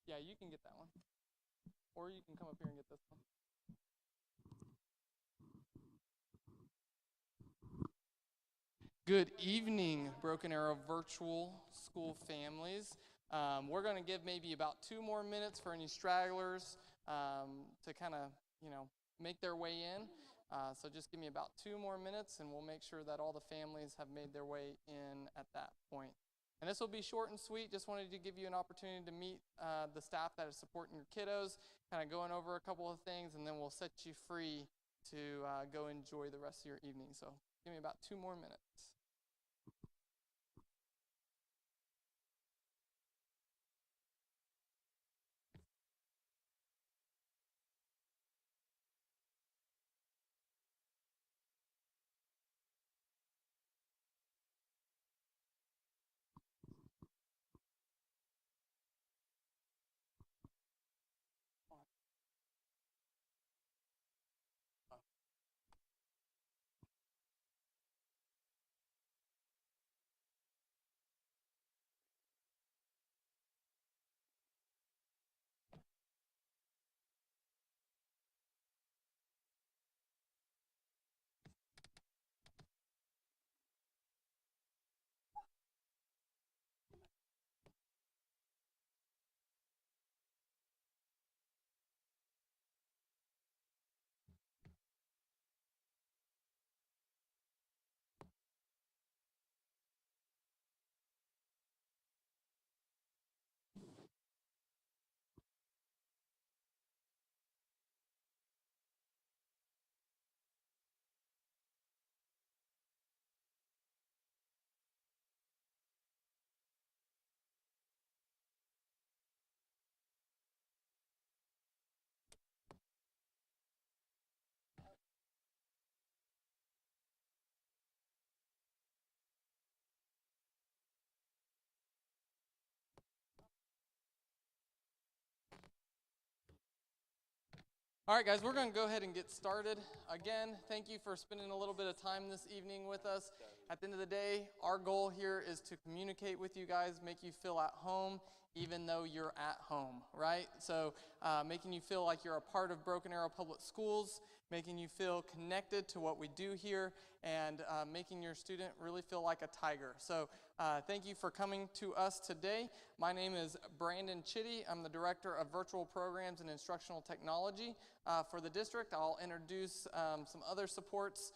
Yeah, you can get that one. Or you can come up here and get this one. Good evening, Broken Arrow virtual school families. We're going to give maybe about 2 more minutes for any stragglers to kind of, make their way in. So just give me about 2 more minutes and we'll make sure that all the families have made their way in at that point. And this will be short and sweet. Just wanted to give you an opportunity to meet the staff that is supporting your kiddos, kind of going over a couple of things, and then we'll set you free to go enjoy the rest of your evening. So give me about 2 more minutes. All right, guys, we're going to go ahead and get started. Again, thank you for spending a little bit of time this evening with us. At the end of the day, our goal here is to communicate with you guys, make you feel at home, even though you're at home, right? So making you feel like you're a part of Broken Arrow Public Schools, making you feel connected to what we do here, and making your student really feel like a tiger. So thank you for coming to us today. My name is Brandon Chitty. I'm the Director of Virtual Programs and Instructional Technology for the district. I'll introduce some other supports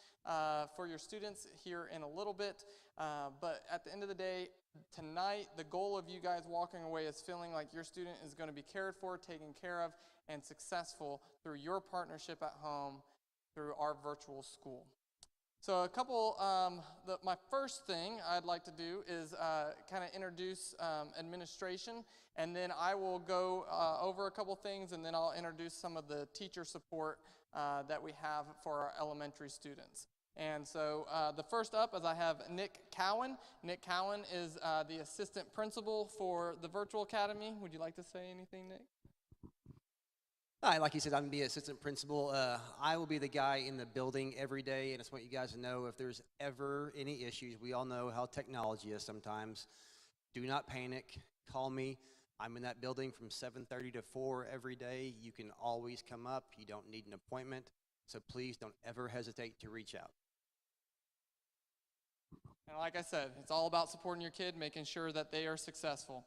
for your students here in a little bit. But at the end of the day, tonight, the goal of you guys walking away is feeling like your student is going to be cared for, taken care of, and successful through your partnership at home through our virtual school. So a couple, my first thing I'd like to do is kind of introduce administration, and then I will go over a couple things, and then I'll introduce some of the teacher support that we have for our elementary students. And so the first up is I have Nick Cowan. Nick Cowan is the assistant principal for the Virtual Academy. Would you like to say anything, Nick? Hi, like you said, I'm the assistant principal. I will be the guy in the building every day, and I just want you guys to know if there's ever any issues. We all know how technology is sometimes. Do not panic. Call me. I'm in that building from 7:30 to 4 every day. You can always come up. You don't need an appointment, so please don't ever hesitate to reach out. And like I said, it's all about supporting your kid, making sure that they are successful.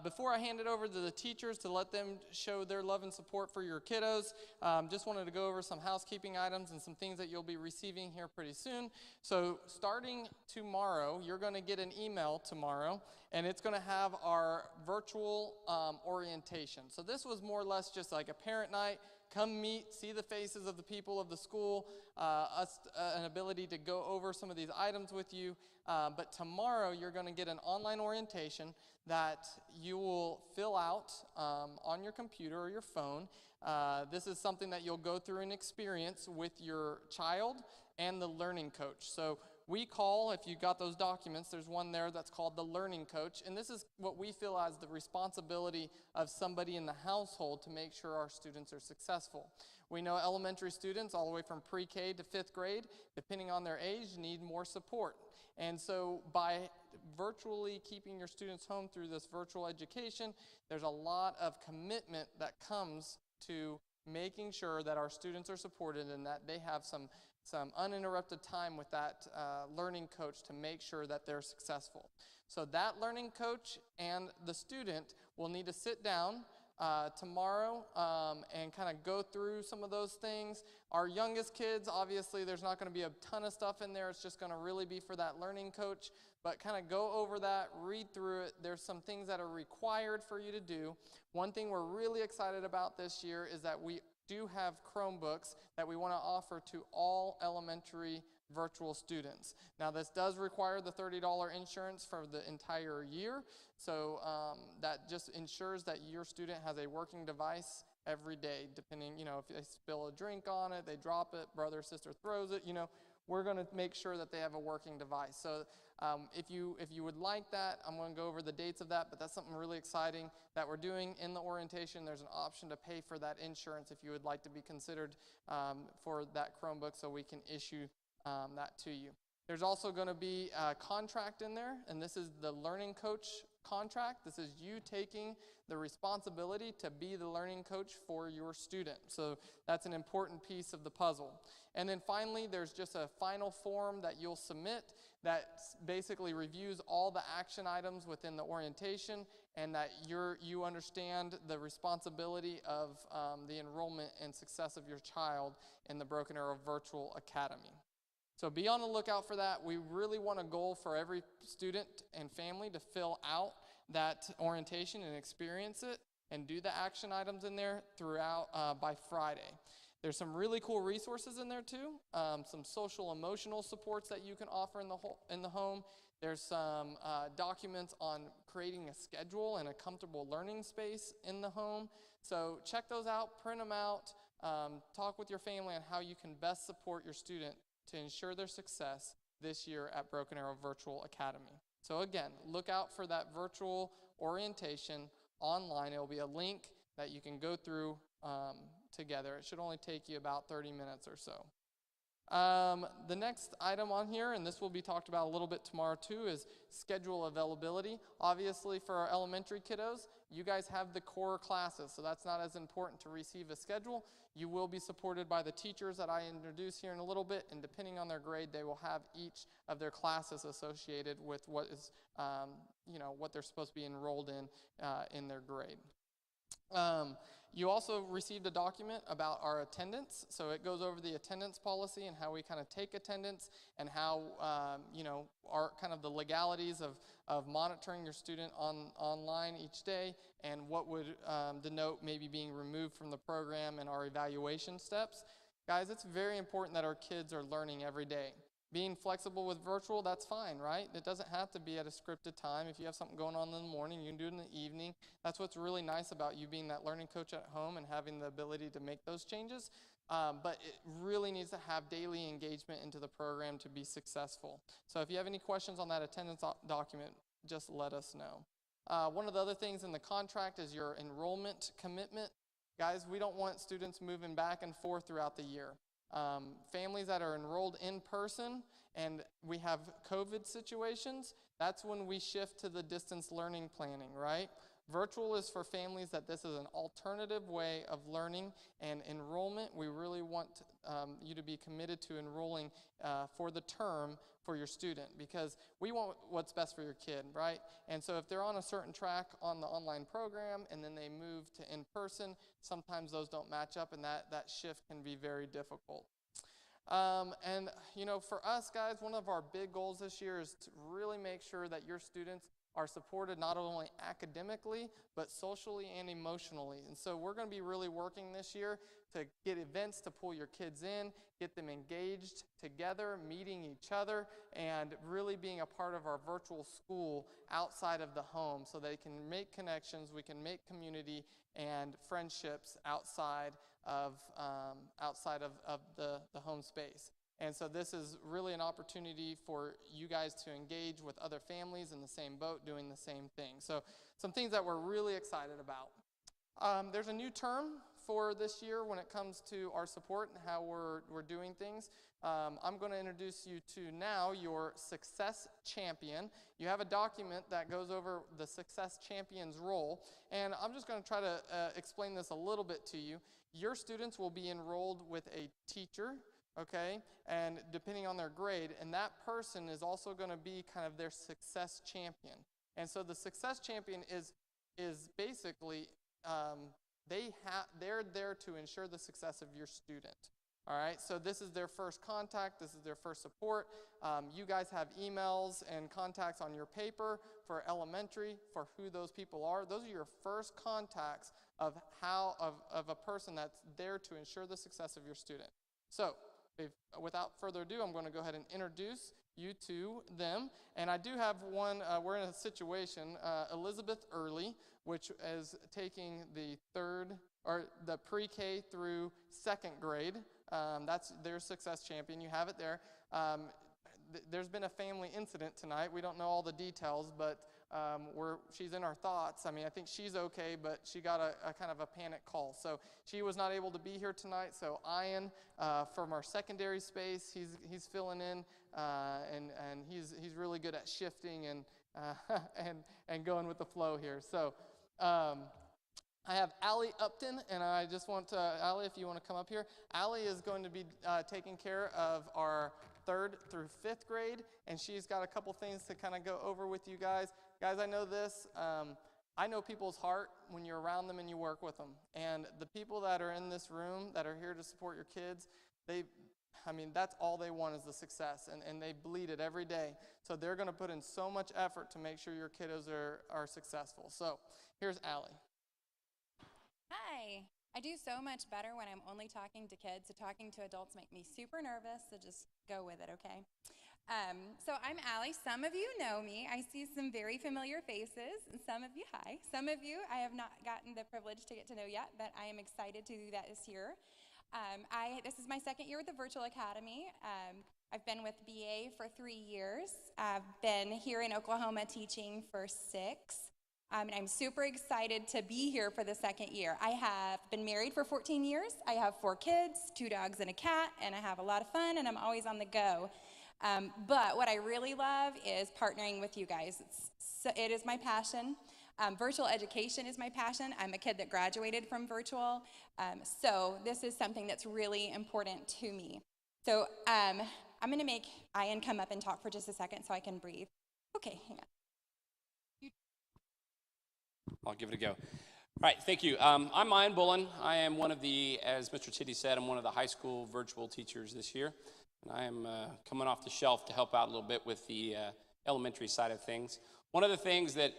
Before I hand it over to the teachers to let them show their love and support for your kiddos, just wanted to go over some housekeeping items and some things that you'll be receiving here pretty soon. So starting tomorrow, you're going to get an email tomorrow, and it's going to have our virtual orientation. So this was more or less just like a parent night. Come meet, see the faces of the people of the school, an ability to go over some of these items with you. But tomorrow you're going to get an online orientation that you will fill out on your computer or your phone. This is something that you'll go through and experience with your child and the learning coach. So we call, if you got those documents, there's one there that's called the learning coach, and this is what we feel as the responsibility of somebody in the household to make sure our students are successful. We know elementary students all the way from pre-K to 5th grade, depending on their age, need more support. And so by virtually keeping your students home through this virtual education, there's a lot of commitment that comes to making sure that our students are supported and that they have some uninterrupted time with that learning coach to make sure that they're successful. So that learning coach and the student will need to sit down tomorrow and kind of go through some of those things. Our youngest kids, obviously, there's not going to be a ton of stuff in there. It's just going to really be for that learning coach. But kind of go over that, read through it. There's some things that are required for you to do. One thing we're really excited about this year is that we do have Chromebooks that we want to offer to all elementary virtual students. Now, this does require the $30 insurance for the entire year, so that just ensures that your student has a working device every day, depending, if they spill a drink on it, they drop it, brother or sister throws it, we're going to make sure that they have a working device. So if you would like that, I'm going to go over the dates of that, but that's something really exciting that we're doing in the orientation. There's an option to pay for that insurance if you would like to be considered for that Chromebook, so we can issue that to you. There's also going to be a contract in there, and this is the learning coach contract. This is you taking the responsibility to be the learning coach for your student. So that's an important piece of the puzzle. And then finally, there's just a final form that you'll submit that basically reviews all the action items within the orientation, and that you understand the responsibility of the enrollment and success of your child in the Broken Arrow Virtual Academy. So be on the lookout for that. We really want a goal for every student and family to fill out that orientation and experience it and do the action items in there throughout by Friday. There's some really cool resources in there too, some social emotional supports that you can offer in the home. There's some documents on creating a schedule and a comfortable learning space in the home. So check those out, print them out, talk with your family on how you can best support your student to ensure their success this year at Broken Arrow Virtual Academy. So again, look out for that virtual orientation online. It will be a link that you can go through together. It should only take you about 30 minutes or so. The next item on here, and this will be talked about a little bit tomorrow too, is schedule availability. Obviously for our elementary kiddos, you guys have the core classes, so that's not as important to receive a schedule. You will be supported by the teachers that I introduce here in a little bit, and depending on their grade, they will have each of their classes associated with what is, what they're supposed to be enrolled in their grade. You also received a document about our attendance, so it goes over the attendance policy and how we kind of take attendance and how, our kind of the legalities of monitoring your student online each day and what would denote maybe being removed from the program and our evaluation steps. Guys, it's very important that our kids are learning every day. Being flexible with virtual, that's fine, right? It doesn't have to be at a scripted time. If you have something going on in the morning, you can do it in the evening. That's what's really nice about you being that learning coach at home and having the ability to make those changes. But it really needs to have daily engagement into the program to be successful. So if you have any questions on that attendance document, just let us know. One of the other things in the contract is your enrollment commitment. Guys, we don't want students moving back and forth throughout the year. Families that are enrolled in person and we have COVID situations, that's when we shift to the distance learning planning, right? Virtual is for families that this is an alternative way of learning and enrollment. We really want you to be committed to enrolling for the term for your student, because we want what's best for your kid, right? And so if they're on a certain track on the online program and then they move to in-person, sometimes those don't match up, and that shift can be very difficult. And for us guys, one of our big goals this year is to really make sure that your students are supported not only academically, but socially and emotionally. And so we're going to be really working this year to get events to pull your kids in, get them engaged together, meeting each other, and really being a part of our virtual school outside of the home so they can make connections, we can make community and friendships outside of the home space. And so this is really an opportunity for you guys to engage with other families in the same boat doing the same thing. So some things that we're really excited about. There's a new term for this year when it comes to our support and how we're doing things. I'm going to introduce you to now your Success Champion. You have a document that goes over the Success Champion's role, and I'm just going to try to explain this a little bit to you. Your students will be enrolled with a teacher, okay, and depending on their grade, and that person is also going to be kind of their Success Champion. And so the Success Champion is basically they're there to ensure the success of your student. All right, so this is their first contact. This is their first support. You guys have emails and contacts on your paper for elementary for who those people are. Those are your first contacts of a person that's there to ensure the success of your student. So without further ado, I'm going to go ahead and introduce you to them. And I do have one, we're in a situation, Elizabeth Early, which is taking the pre-K through second grade. That's their Success Champion. You have it there. There's been a family incident tonight. We don't know all the details, but she's in our thoughts. I mean, I think she's okay, but she got a kind of a panic call. So she was not able to be here tonight. So Ian, from our secondary space, he's filling in, and he's really good at shifting and going with the flow here. So I have Allie Upton, and I just want to, Allie, if you want to come up here. Allie is going to be taking care of our 3rd through 5th grade, and she's got a couple things to kind of go over with you guys. Guys, I know this. I know people's heart when you're around them and you work with them. And the people that are in this room that are here to support your kids, that's all they want is the success, and they bleed it every day. So they're going to put in so much effort to make sure your kiddos are successful. So here's Allie. Hi. I do so much better when I'm only talking to kids, so talking to adults make me super nervous, so just go with it, okay? So I'm Allie. Some of you know me. I see some very familiar faces, and some of you, hi. Some of you I have not gotten the privilege to get to know yet, but I am excited to do that this year. This is my 2nd year with the Virtual Academy. I've been with BA for 3 years. I've been here in Oklahoma teaching for 6. And I'm super excited to be here for the 2nd year. I have been married for 14 years. I have 4 kids, 2 dogs and a cat, and I have a lot of fun, and I'm always on the go. But what I really love is partnering with you guys. It is my passion. Virtual education is my passion. I'm a kid that graduated from virtual, so this is something that's really important to me. So I'm going to make Ian come up and talk for just a second so I can breathe. Okay, hang on. I'll give it a go. All right, thank you. I'm Ian Bullen. I am one of the, as Mr. Chitty said, I'm one of the high school virtual teachers this year. And I am coming off the shelf to help out a little bit with the elementary side of things. One of the things that,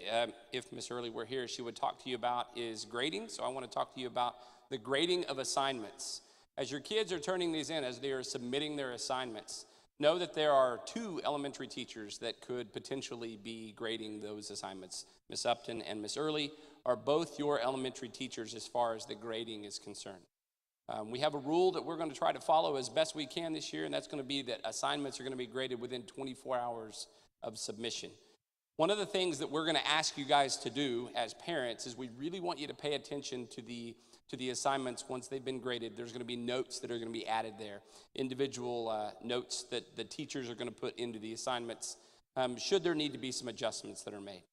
if Miss Early were here, she would talk to you about is grading. So I want to talk to you about the grading of assignments. As your kids are turning these in, as they are submitting their assignments, know that there are 2 elementary teachers that could potentially be grading those assignments. Miss Upton and Miss Early are both your elementary teachers as far as the grading is concerned. We have a rule that we're going to try to follow as best we can this year, and that's going to be that assignments are going to be graded within 24 hours of submission. One of the things that we're going to ask you guys to do as parents is we really want you to pay attention to the assignments once they've been graded. There's going to be notes that are going to be added there, individual notes that the teachers are going to put into the assignments should there need to be some adjustments that are made.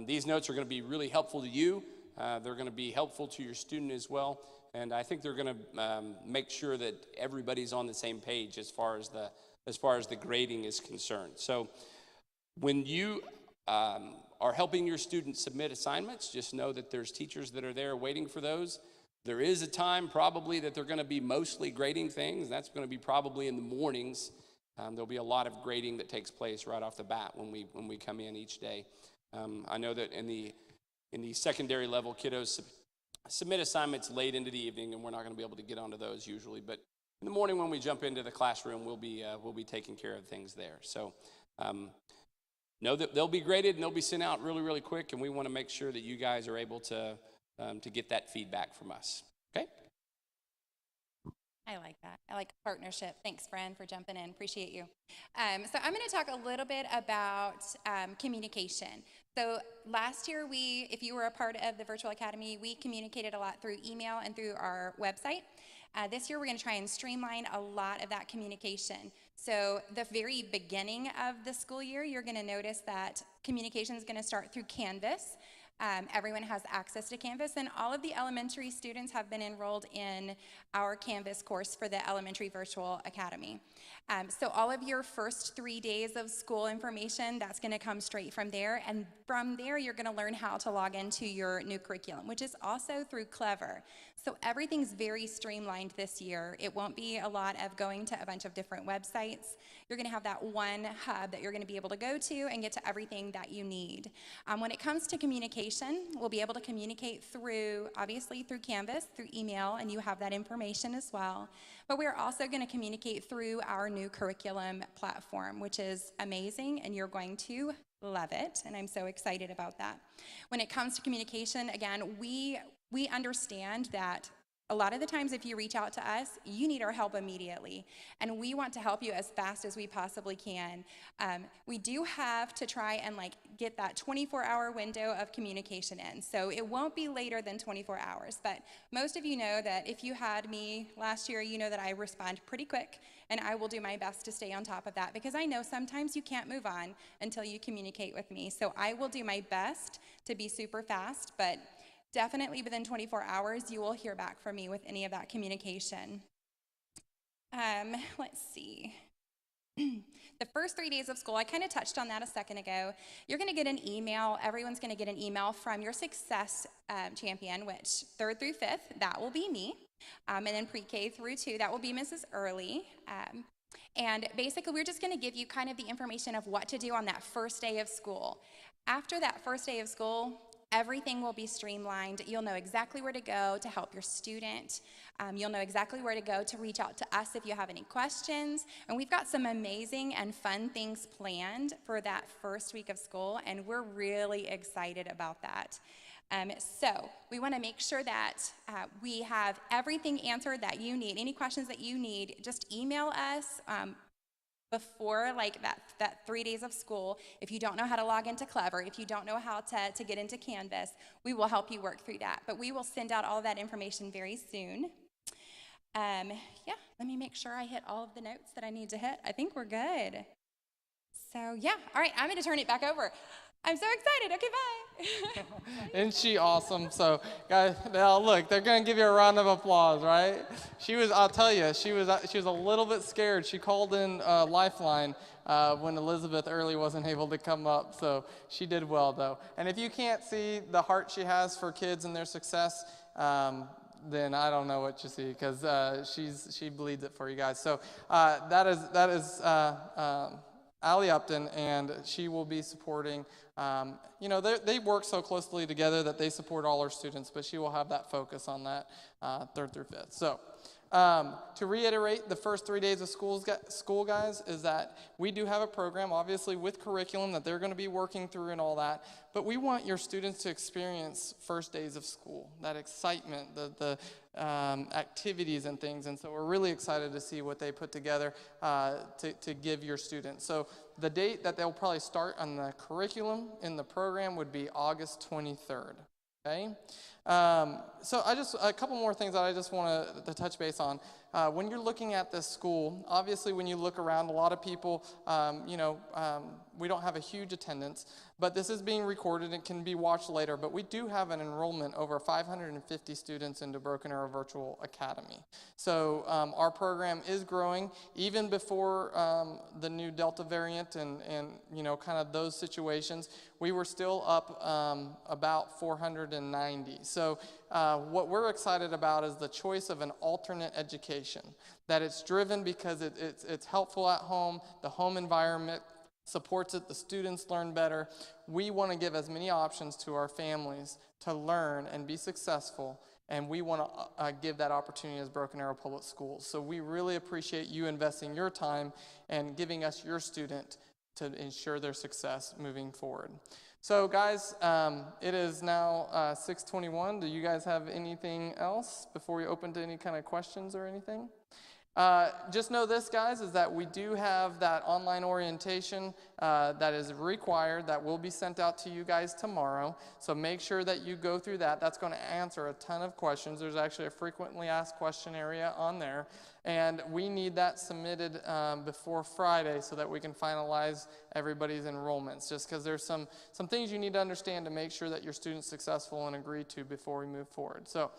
These notes are going to be really helpful to you. They're going to be helpful to your student as well, and I think they're going to make sure that everybody's on the same page as far as the grading is concerned. So when you are helping your students submit assignments, just know that there's teachers that are there waiting for those. There is a time probably that they're going to be mostly grading things. That's going to be probably in the mornings. There'll be a lot of grading that takes place right off the bat when we come in each day. I know that in the secondary level, kiddos submit assignments late into the evening, and we're not going to be able to get onto those usually. But in the morning when we jump into the classroom, we'll be taking care of things there. So know that they'll be graded and they'll be sent out really, really quick, and we want to make sure that you guys are able to get that feedback from us. Okay? I like that. I like partnership. Thanks, friend, for jumping in. Appreciate you. So I'm going to talk a little bit about communication. So last year, if you were a part of the Virtual Academy, we communicated a lot through email and through our website. This year, we're going to try and streamline a lot of that communication. So the very beginning of the school year, you're going to notice that communication is going to start through Canvas. Everyone has access to Canvas, and all of the elementary students have been enrolled in our Canvas course for the Elementary Virtual Academy. So all of your first 3 days of school information, that's going to come straight from there, and from there you're going to learn how to log into your new curriculum, which is also through Clever. So everything's very streamlined this year. It won't be a lot of going to a bunch of different websites. You're going to have that one hub that you're going to be able to go to and get to everything that you need. When it comes to communication, we'll be able to communicate obviously through Canvas, through email, and you have that information as well. But we're also going to communicate through our new curriculum platform, which is amazing, and you're going to love it, and I'm so excited about that. When it comes to communication, again, we understand that a lot of the times if you reach out to us, you need our help immediately, and we want to help you as fast as we possibly can. We do have to try and get that 24-hour window of communication in, so it won't be later than 24 hours, but most of you know that if you had me last year, you know that I respond pretty quick, and I will do my best to stay on top of that, because I know sometimes you can't move on until you communicate with me, so I will do my best to be super fast, but definitely within 24 hours, you will hear back from me with any of that communication. Let's see. The first 3 days of school, I kind of touched on that a second ago. You're going to get an email. Everyone's going to get an email from your success champion, which 3rd through 5th, that will be me. And then pre-K through 2, that will be Mrs. Early. And basically, we're just going to give you kind of the information of what to do on that first day of school. After that first day of school, everything will be streamlined. You'll know exactly where to go to help your student. You'll know exactly where to go to reach out to us if you have any questions. And we've got some amazing and fun things planned for that first week of school, and we're really excited about that. So we want to make sure that we have everything answered that you need. Any questions that you need, just email us before that 3 days of school. If you don't know how to log into Clever, if you don't know how to get into Canvas, we will help you work through that. But we will send out all that information very soon. Yeah, let me make sure I hit all of the notes that I need to hit. I think we're good. So yeah, all right, I'm going to turn it back over. I'm so excited. Okay, bye. Isn't she awesome? So, guys, now look, they're going to give you a round of applause, right? I'll tell you, she was a little bit scared. She called in Lifeline when Elizabeth Early wasn't able to come up, so she did well, though. And if you can't see the heart she has for kids and their success, then I don't know what you see, because she bleeds it for you guys. So that is Allie Upton, and she will be supporting, they work so closely together that they support all our students, but she will have that focus on that 3rd through 5th. So to reiterate, the first 3 days of school, guys, is that we do have a program, obviously, with curriculum that they're going to be working through and all that, but we want your students to experience first days of school, that excitement, the activities and things, and so we're really excited to see what they put together to give your students. So the date that they'll probably start on the curriculum in the program would be August 23rd. Okay, so a couple more things that I just want to touch base on. When you're looking at this school, obviously when you look around, a lot of people, we don't have a huge attendance, but this is being recorded and can be watched later, but we do have an enrollment over 550 students into Broken Arrow Virtual Academy. So our program is growing even before the new Delta variant and kind of those situations. We were still up about 490. So what we're excited about is the choice of an alternate education, that it's driven because it's helpful at home, the home environment supports it, the students learn better. We want to give as many options to our families to learn and be successful, and we want to give that opportunity as Broken Arrow Public Schools. So we really appreciate you investing your time and giving us your student to ensure their success moving forward. So guys, it is now 6:21. Do you guys have anything else before we open to any kind of questions or anything? Just know this, guys, is that we do have that online orientation that is required that will be sent out to you guys tomorrow. So make sure that you go through that. That's going to answer a ton of questions. There's actually a frequently asked question area on there. And we need that submitted before Friday so that we can finalize everybody's enrollments. Just because there's some things you need to understand to make sure that your student's successful and agree to before we move forward. So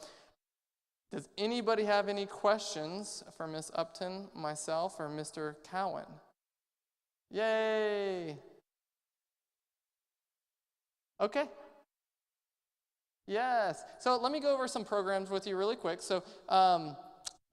does anybody have any questions for Ms. Upton, myself, or Mr. Cowan? Yay! Okay. Yes. So let me go over some programs with you really quick. So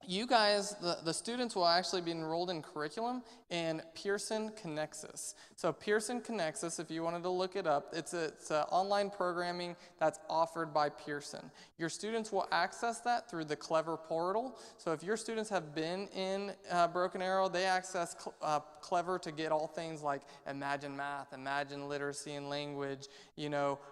you guys, the students will actually be enrolled in curriculum in Pearson Connexus. So Pearson Connexus, if you wanted to look it up, it's online programming that's offered by Pearson. Your students will access that through the Clever portal. So if your students have been in Broken Arrow, they access Clever to get all things like Imagine Math, Imagine Literacy and Language,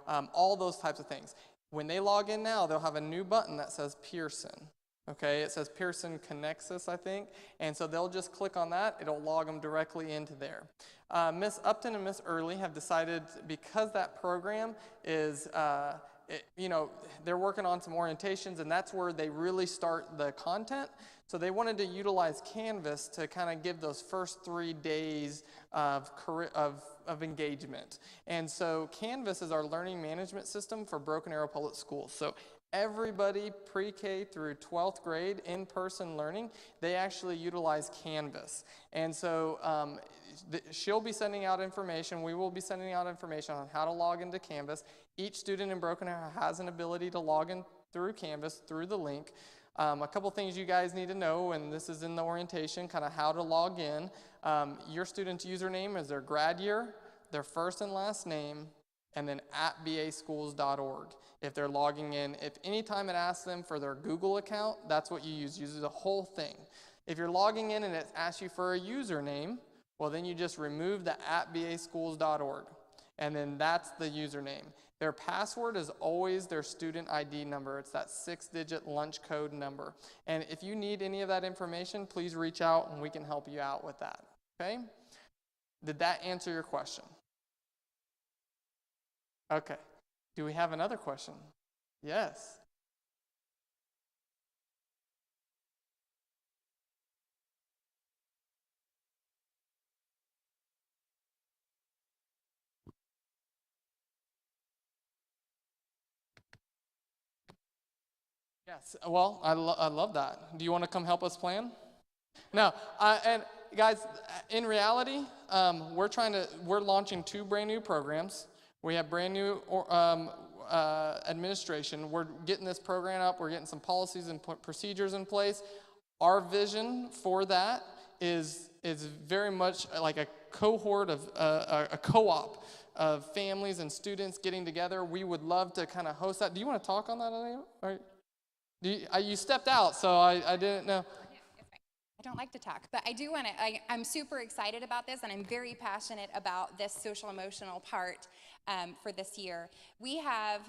all those types of things. When they log in now, they'll have a new button that says Pearson. Okay, it says Pearson Connexus, I think, and so they'll just click on that. It'll log them directly into there. Miss Upton and Miss Early have decided, because that program is, they're working on some orientations, and that's where they really start the content. So they wanted to utilize Canvas to kind of give those first 3 days of engagement. And so Canvas is our learning management system for Broken Arrow Public Schools. So everybody pre-K through 12th grade in-person learning, they actually utilize Canvas. And so she'll be sending out information, we will be sending out information on how to log into Canvas. Each student in Broken Arrow has an ability to log in through Canvas, through the link. A couple things you guys need to know, and this is in the orientation, kind of how to log in. Your student's username is their grad year, their first and last name, and then @baschools.org. If they're logging in, if anytime it asks them for their Google account, that's what you use the whole thing. If you're logging in and it asks you for a username, well then you just remove the @baschools.org, and then that's the username. Their password is always their student ID number. It's that 6-digit lunch code number. And if you need any of that information, please reach out and we can help you out with that, okay? Did that answer your question? Okay. Do we have another question? Yes. Yes. Well, I love that. Do you want to come help us plan? No. And guys, in reality, we're launching 2 brand new programs. We have brand new administration. We're getting this program up. We're getting some policies and procedures in place. Our vision for that is very much like a cohort of a co-op of families and students getting together. We would love to kind of host that. Do you want to talk on that? Or you stepped out, so I didn't know. I don't like to talk, but I do want to, I'm super excited about this, and I'm very passionate about this social emotional part for this year. We have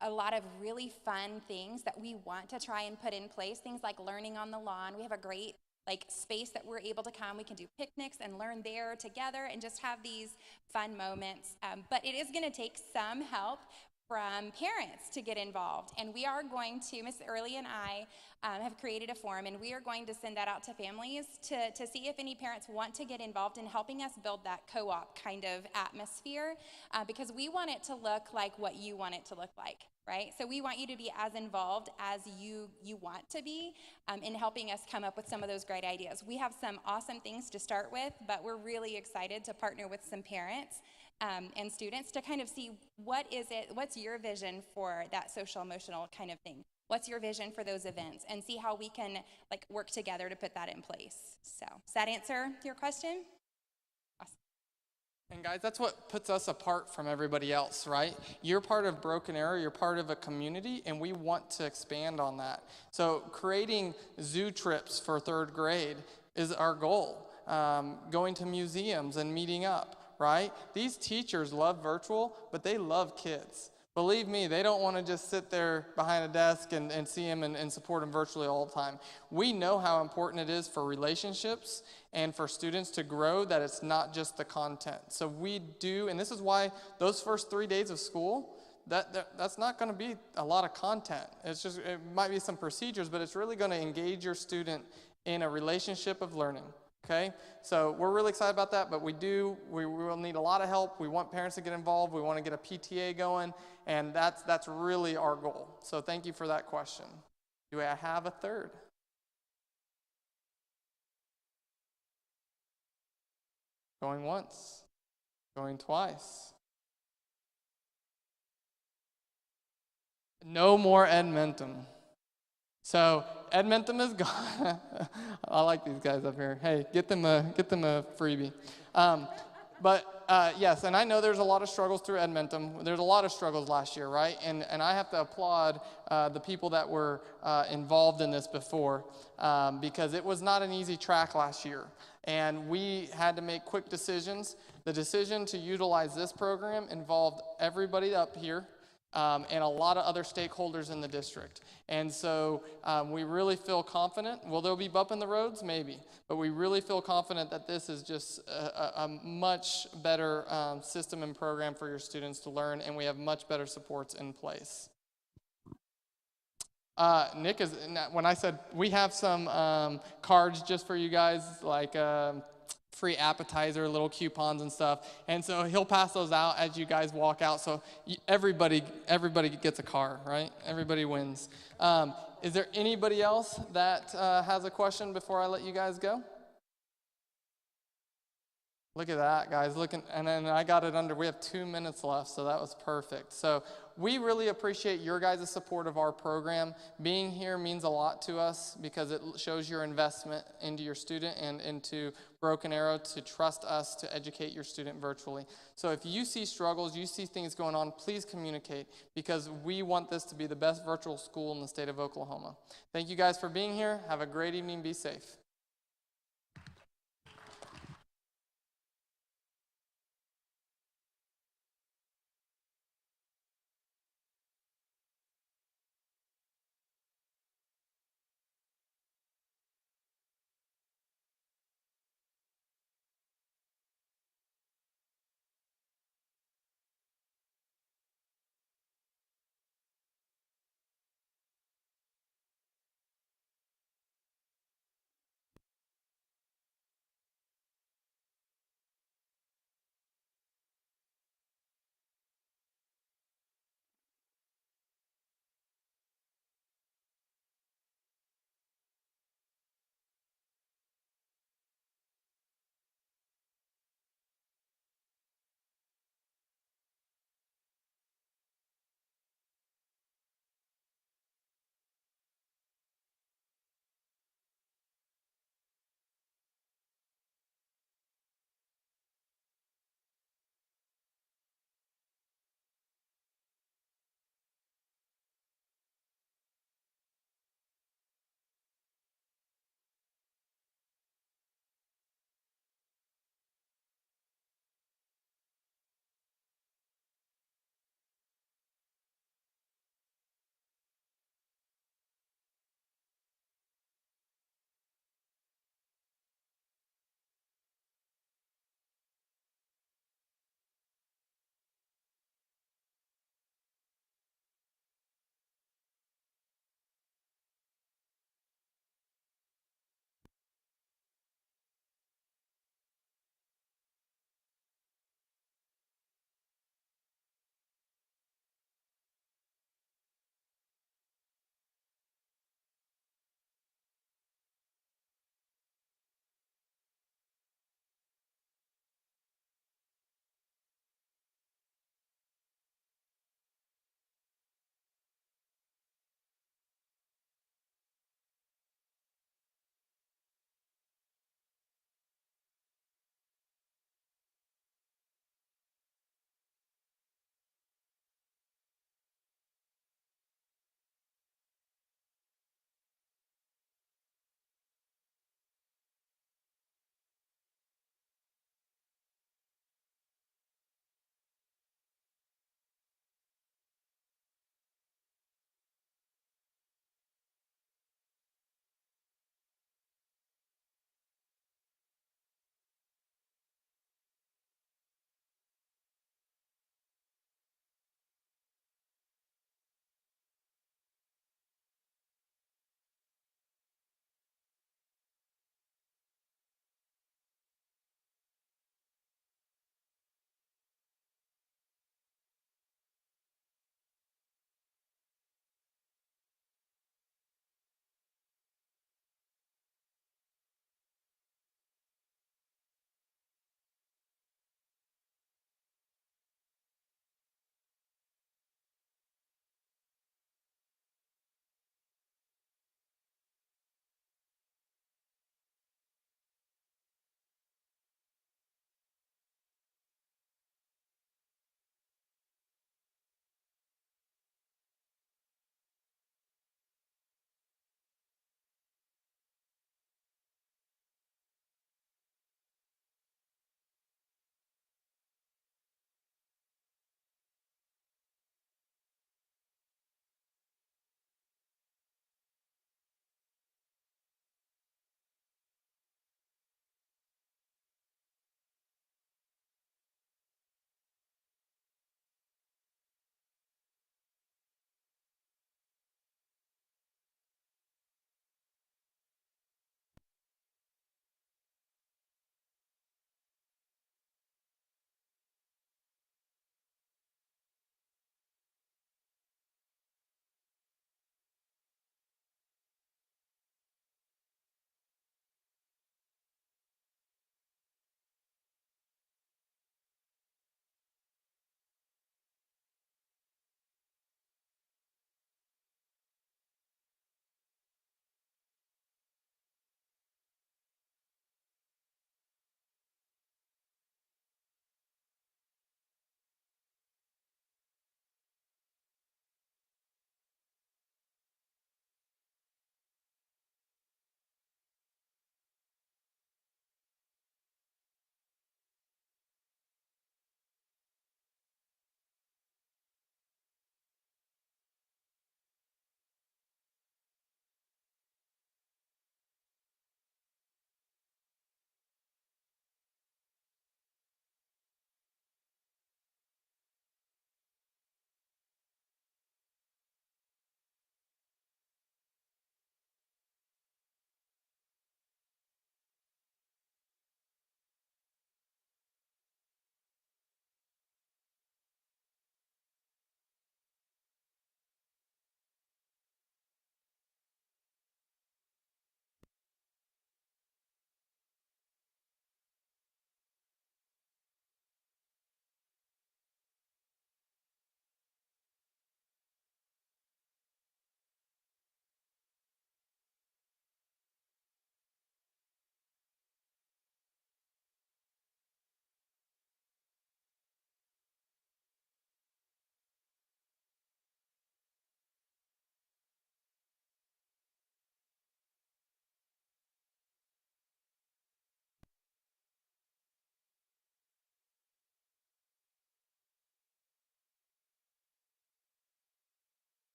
a lot of really fun things that we want to try and put in place, things like learning on the lawn. We have a great space that we're able to come. We can do picnics and learn there together and just have these fun moments. But it is going to take some help from parents to get involved, and we are going to, Miss Early and I have created a form, and we are going to send that out to families to see if any parents want to get involved in helping us build that co-op kind of atmosphere, because we want it to look like what you want it to look like, right? So we want you to be as involved as you want to be in helping us come up with some of those great ideas. We have some awesome things to start with, but we're really excited to partner with some parents and students to kind of see what's your vision for that social emotional kind of thing? What's your vision for those events? And see how we can work together to put that in place. So does that answer your question? Awesome. And guys, that's what puts us apart from everybody else, right? You're part of Broken Arrow, you're part of a community, and we want to expand on that. So creating zoo trips for 3rd grade is our goal. Going to museums and meeting up. right? These teachers love virtual, but they love kids. Believe me, they don't want to just sit there behind a desk and see them and support them virtually all the time. We know how important it is for relationships and for students to grow, that it's not just the content. So we do, and this is why those first 3 days of school, that's not going to be a lot of content. It might be some procedures, but it's really going to engage your student in a relationship of learning. Okay, so we're really excited about that, but we will need a lot of help. We want parents to get involved. We want to get a PTA going, and that's really our goal. So thank you for that question. Do I have a third? Going once, going twice. No more Edmentum. So Edmentum is gone. I like these guys up here. Hey, get them a freebie. Yes, and I know there's a lot of struggles through Edmentum. There's a lot of struggles last year, right? And I have to applaud the people that were involved in this before, because it was not an easy track last year. And we had to make quick decisions. The decision to utilize this program involved everybody up here, and a lot of other stakeholders in the district. And so we really feel confident. Will there be bump in the roads? Maybe. But we really feel confident that this is just a much better system and program for your students to learn, and we have much better supports in place. Nick, when I said we have some cards just for you guys, like free appetizer, little coupons and stuff. And so he'll pass those out as you guys walk out. So everybody gets a car, right? Everybody wins. Is there anybody else that has a question before I let you guys go? Look at that, guys. And then I got it under. We have 2 minutes left, so that was perfect. So we really appreciate your guys' support of our program. Being here means a lot to us because it shows your investment into your student and into Broken Arrow to trust us to educate your student virtually. So if you see struggles, you see things going on, please communicate, because we want this to be the best virtual school in the state of Oklahoma. Thank you guys for being here. Have a great evening. Be safe.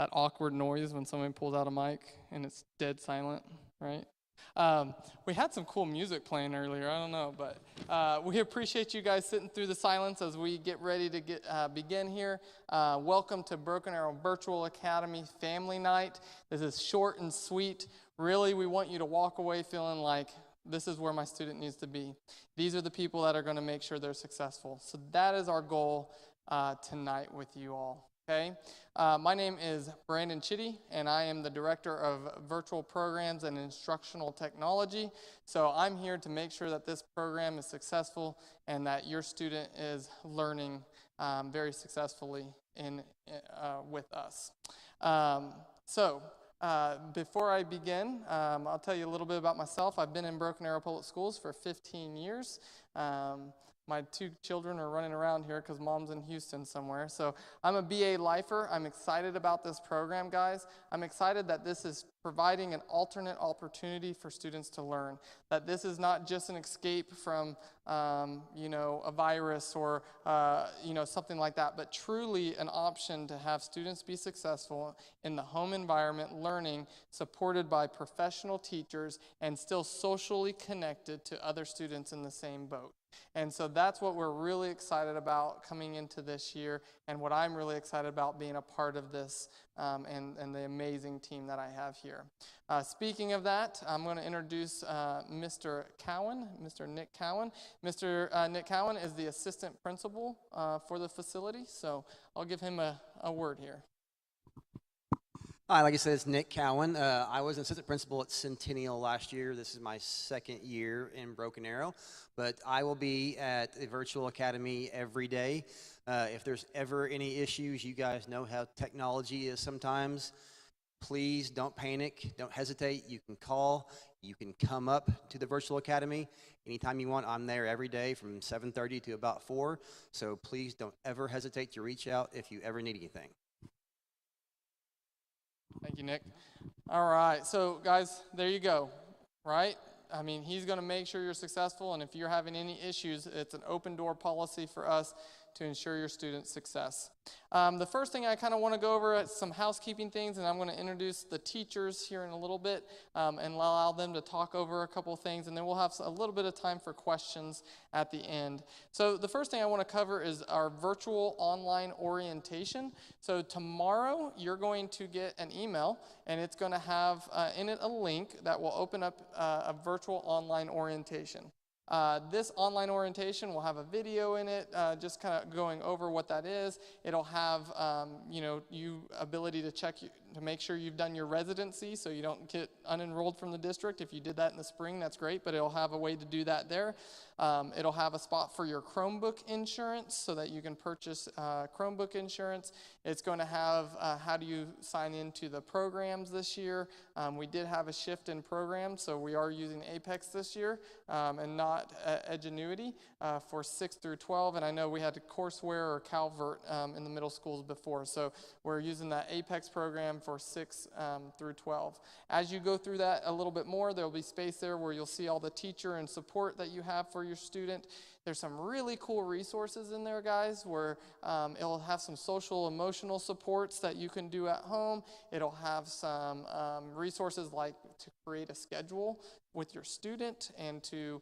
that awkward noise when somebody pulls out a mic and it's dead silent, right? We had some cool music playing earlier, I don't know, but we appreciate you guys sitting through the silence as we get ready to begin here. Welcome to Broken Arrow Virtual Academy Family Night. This is short and sweet. Really, we want you to walk away feeling like this is where my student needs to be. These are the people that are going to make sure they're successful. So that is our goal tonight with you all. Okay, my name is Brandon Chitty, and I am the Director of Virtual Programs and Instructional Technology. So I'm here to make sure that this program is successful and that your student is learning very successfully with us. Before I begin, I'll tell you a little bit about myself. I've been in Broken Arrow Public Schools for 15 years. My 2 children are running around here because mom's in Houston somewhere. So I'm a BA lifer. I'm excited about this program, guys. I'm excited that this is providing an alternate opportunity for students to learn. That this is not just an escape from, a virus or, something like that, but truly an option to have students be successful in the home environment, learning, supported by professional teachers, and still socially connected to other students in the same boat. And so that's what we're really excited about coming into this year, and what I'm really excited about being a part of this and the amazing team that I have here. Speaking of that, I'm going to introduce Mr. Cowan, Mr. Nick Cowan. Mr. Nick Cowan is the assistant principal for the facility, so I'll give him a word here. Hi, like I said, it's Nick Cowan. I was an assistant principal at Centennial last year. This is my 2nd year in Broken Arrow, but I will be at the Virtual Academy every day. If there's ever any issues, you guys know how technology is sometimes. Please don't panic, don't hesitate. You can call, you can come up to the Virtual Academy anytime you want. I'm there every day from 7:30 to about 4, so please don't ever hesitate to reach out if you ever need anything. Thank you, Nick. All right, so guys, there you go, right? I mean, he's going to make sure you're successful, and if you're having any issues, it's an open door policy for us to ensure your student's success. The first thing I kind of want to go over is some housekeeping things, and I'm going to introduce the teachers here in a little bit and allow them to talk over a couple things, and then we'll have a little bit of time for questions at the end. So the first thing I want to cover is our virtual online orientation. So tomorrow you're going to get an email, and it's going to have in it a link that will open up a virtual online orientation. This online orientation will have a video in it, just kind of going over what that is. It'll have, ability to check to make sure you've done your residency so you don't get unenrolled from the district. If you did that in the spring, that's great, but it'll have a way to do that there. It'll have a spot for your Chromebook insurance so that you can purchase Chromebook insurance. It's going to have how do you sign into the programs this year. We did have a shift in programs, so we are using Apex this year and not Edgenuity for 6 through 12. And I know we had courseware or Calvert in the middle schools before, so we're using that Apex program for 6 through 12. As you go through that a little bit more, there'll be space there where you'll see all the teacher and support that you have for your student. There's some really cool resources in there, guys, where it'll have some social emotional supports that you can do at home. It'll have some resources like to create a schedule with your student and to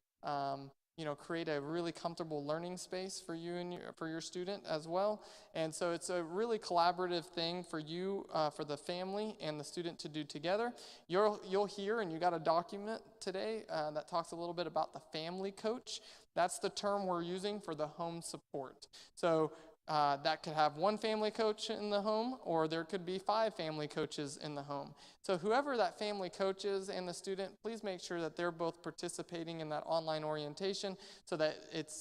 create a really comfortable learning space for you and for your student as well. And so it's a really collaborative thing for you, for the family and the student to do together. You'll hear, and you got a document today that talks a little bit about the family coach. That's the term we're using for the home support. So that could have one family coach in the home, or there could be 5 family coaches in the home. So whoever that family coach is and the student, please make sure that they're both participating in that online orientation so that it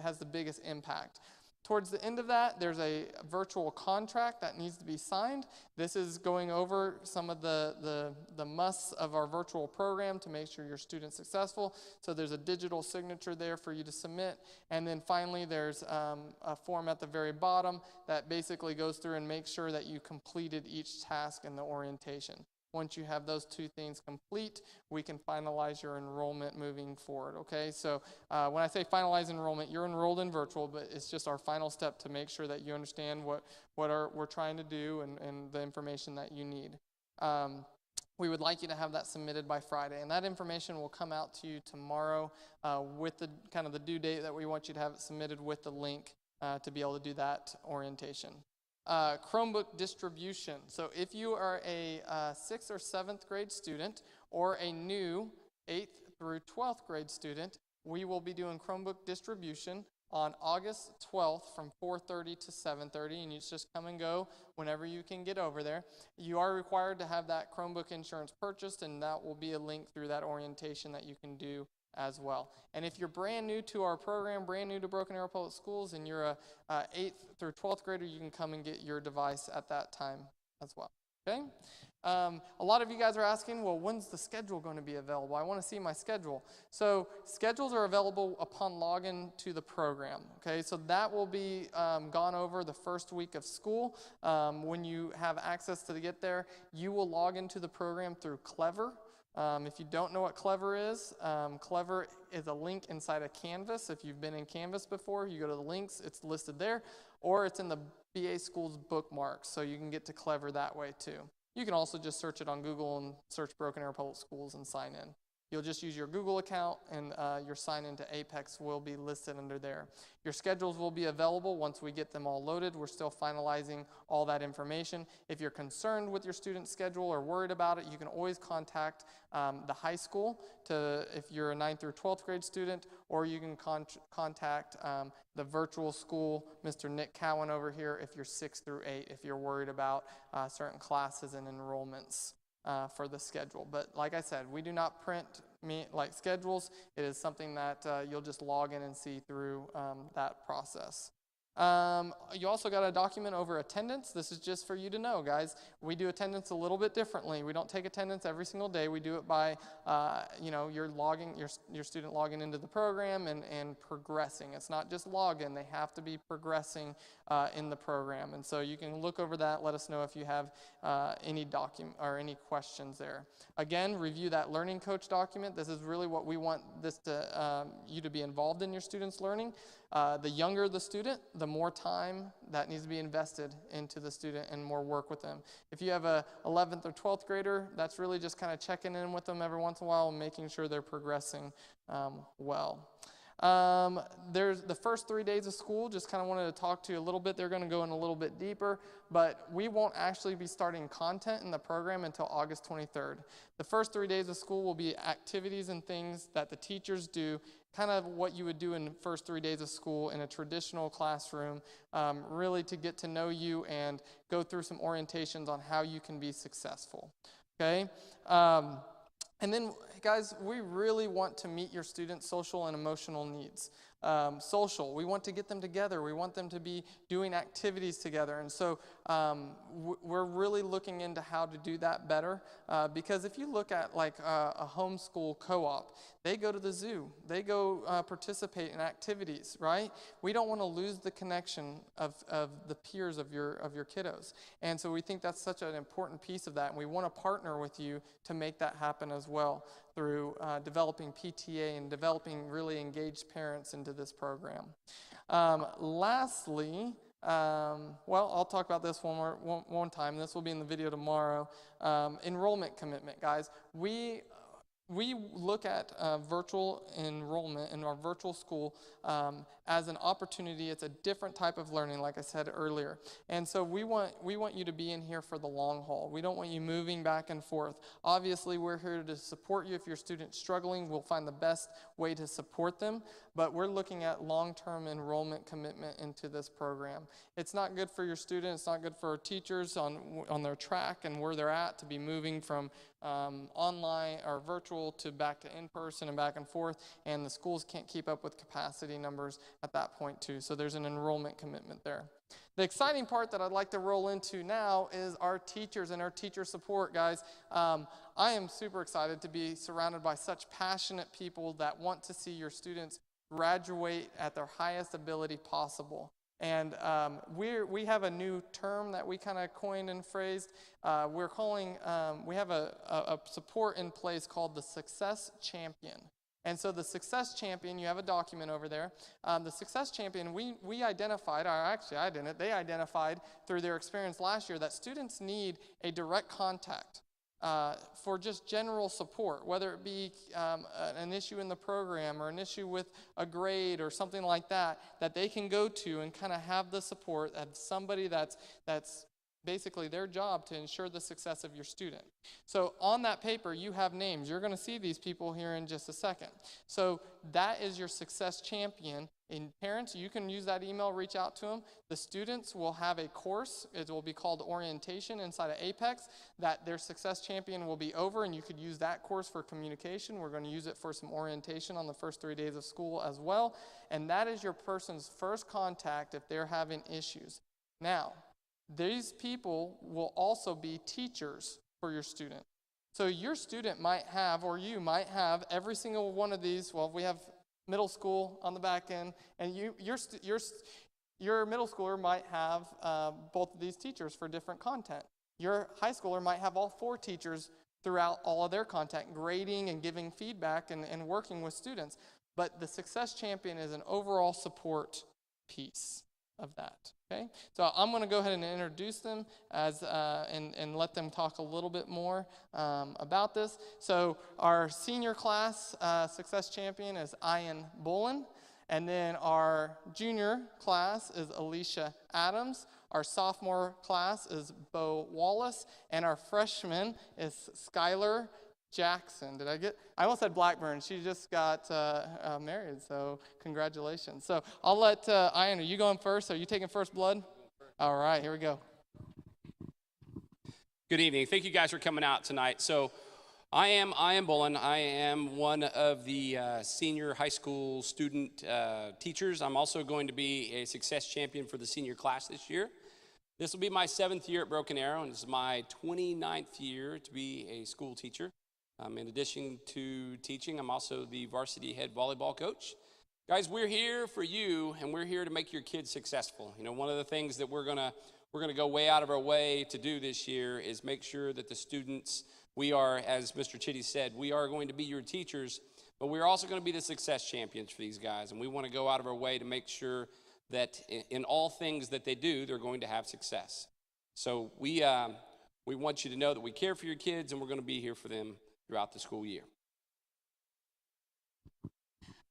has the biggest impact. Towards the end of that, there's a virtual contract that needs to be signed. This is going over some of the musts of our virtual program to make sure your student's successful. So there's a digital signature there for you to submit. And then finally, there's a form at the very bottom that basically goes through and makes sure that you completed each task in the orientation. Once you have those two things complete, we can finalize your enrollment moving forward, okay? So when I say finalize enrollment, you're enrolled in virtual, but it's just our final step to make sure that you understand what we're trying to do and the information that you need. We would like you to have that submitted by Friday, and that information will come out to you tomorrow with the kind of the due date that we want you to have it submitted with the link to be able to do that orientation. Chromebook distribution. So if you are a 6th or 7th grade student or a new 8th through 12th grade student, we will be doing Chromebook distribution on August 12th from 4:30 to 7:30, and you just come and go whenever you can get over there. You are required to have that Chromebook insurance purchased, and that will be a link through that orientation that you can do as well. And if you're brand new to our program, brand new to Broken Arrow Public Schools, and you're a 8th through 12th grader, you can come and get your device at that time as well, okay? A lot of you guys are asking, well, when's the schedule going to be available? I want to see my schedule. So schedules are available upon login to the program, okay? So that will be gone over the first week of school. When you have access to get there, you will log into the program through Clever. If you don't know what Clever is a link inside of Canvas. If you've been in Canvas before, you go to the links, it's listed there, or it's in the BA Schools bookmarks, so you can get to Clever that way too. You can also just search it on Google and search Broken Arrow Public Schools and sign in. You'll just use your Google account, and your sign in to Apex will be listed under there. Your schedules will be available once we get them all loaded. We're still finalizing all that information. If you're concerned with your student's schedule or worried about it, you can always contact the high school if you're a 9th through 12th grade student, or you can contact the virtual school, Mr. Nick Cowan over here, if you're 6 through 8, if you're worried about certain classes and enrollments. For the schedule. But like I said, we do not print like schedules. It is something that you'll just log in and see through that process. You also got a document over attendance. This is just for you to know, guys. We do attendance a little bit differently. We don't take attendance every single day. We do it by, your student logging into the program and progressing. It's not just login. They have to be progressing in the program. And so you can look over that. Let us know if you have any document or any questions there. Again, review that learning coach document. This is really what we want this to you to be involved in your students' learning. The younger the student, the more time that needs to be invested into the student and more work with them. If you have a 11th or 12th grader, that's really just kind of checking in with them every once in a while and making sure they're progressing well. There's the first 3 days of school, just kind of wanted to talk to you a little bit. They're going to go in a little bit deeper, but we won't actually be starting content in the program until August 23rd. The first 3 days of school will be activities and things that the teachers do, kind of what you would do in the first 3 days of school in a traditional classroom, really to get to know you and go through some orientations on how you can be successful, okay? And then, guys, we really want to meet your students' social and emotional needs. Social, we want to get them together. We want them to be doing activities together. And so we're really looking into how to do that better. Because if you look at like a homeschool co-op, they go to the zoo. They go participate in activities, right? We don't want to lose the connection of the peers of your kiddos. And so we think that's such an important piece of that. And we want to partner with you to make that happen as well through developing PTA and developing really engaged parents into this program. Lastly, I'll talk about this one time. This will be in the video tomorrow. Enrollment commitment, guys. We look at virtual enrollment in our virtual school as an opportunity. It's a different type of learning, like I said earlier. And so we want you to be in here for the long haul. We don't want you moving back and forth. Obviously, we're here to support you. If your student's struggling, we'll find the best way to support them. But we're looking at long-term enrollment commitment into this program. It's not good for your students. It's not good for our teachers on their track and where they're at to be moving from online or virtual to back to in-person and back and forth, and the schools can't keep up with capacity numbers at that point too. So there's an enrollment commitment there. The exciting part that I'd like to roll into now is our teachers and our teacher support, guys. I am super excited to be surrounded by such passionate people that want to see your students graduate at their highest ability possible. And we have a new term that we kind of coined and phrased. We're calling, we have a support in place called the Success Champion. And so the Success Champion, you have a document over there. The Success Champion, we identified, or actually I didn't, they identified through their experience last year that students need a direct contact for just general support, whether it be an issue in the program or an issue with a grade or something like that, that they can go to and kind of have the support of somebody that's basically their job to ensure the success of your student. So on that paper, you have names. You're going to see these people here in just a second. So that is your Success Champion. And parents, you can use that email, reach out to them. The students will have a course. It will be called Orientation inside of Apex that their Success Champion will be over, and you could use that course for communication. We're going to use it for some orientation on the first 3 days of school as well. And that is your person's first contact if they're having issues. Now, these people will also be teachers for your student. So your student might have, or you might have, every single one of these. Well, we have middle school on the back end, and your middle schooler might have both of these teachers for different content. Your high schooler might have all 4 teachers throughout all of their content, grading and giving feedback and working with students. But the Success Champion is an overall support piece of that. Okay, so I'm going to go ahead and introduce them as and let them talk a little bit more about this. So our senior class Success Champion is Ian Bullen, and then our junior class is Alicia Adams. Our sophomore class is Beau Wallace, and our freshman is Skylar Jackson. I almost said Blackburn. She just got married, so congratulations. So I'll let Ian, are you going first? Are you taking first blood? All right, here we go. Good evening. Thank you guys for coming out tonight. So I am Ian Bullen. I am one of the senior high school student teachers. I'm also going to be a Success Champion for the senior class this year. This will be my 7th year at Broken Arrow, and this is my 29th year to be a school teacher. In addition to teaching, I'm also the varsity head volleyball coach. Guys, we're here for you, and we're here to make your kids successful. You know, one of the things that we're gonna go way out of our way to do this year is make sure that the students, we are, as Mr. Chitty said, we are going to be your teachers, but we're also going to be the Success Champions for these guys, and we want to go out of our way to make sure that in all things that they do, they're going to have success. So we want you to know that we care for your kids, and we're going to be here for them throughout the school year.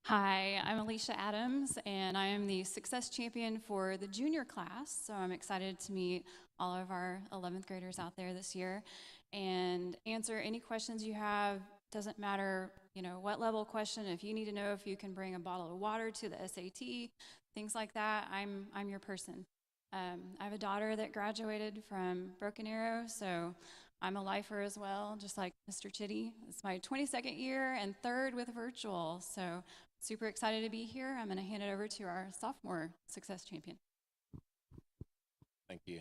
Hi, I'm Alicia Adams, and I am the Success Champion for the junior class, so I'm excited to meet all of our 11th graders out there this year and answer any questions you have. Doesn't matter, you know, what level question. If you need to know if you can bring a bottle of water to the SAT, things like that, I'm your person. I have a daughter that graduated from Broken Arrow, so I'm a lifer as well, just like Mr. Chitty. It's my 22nd year and 3rd with virtual, so super excited to be here. I'm going to hand it over to our sophomore Success Champion. Thank you.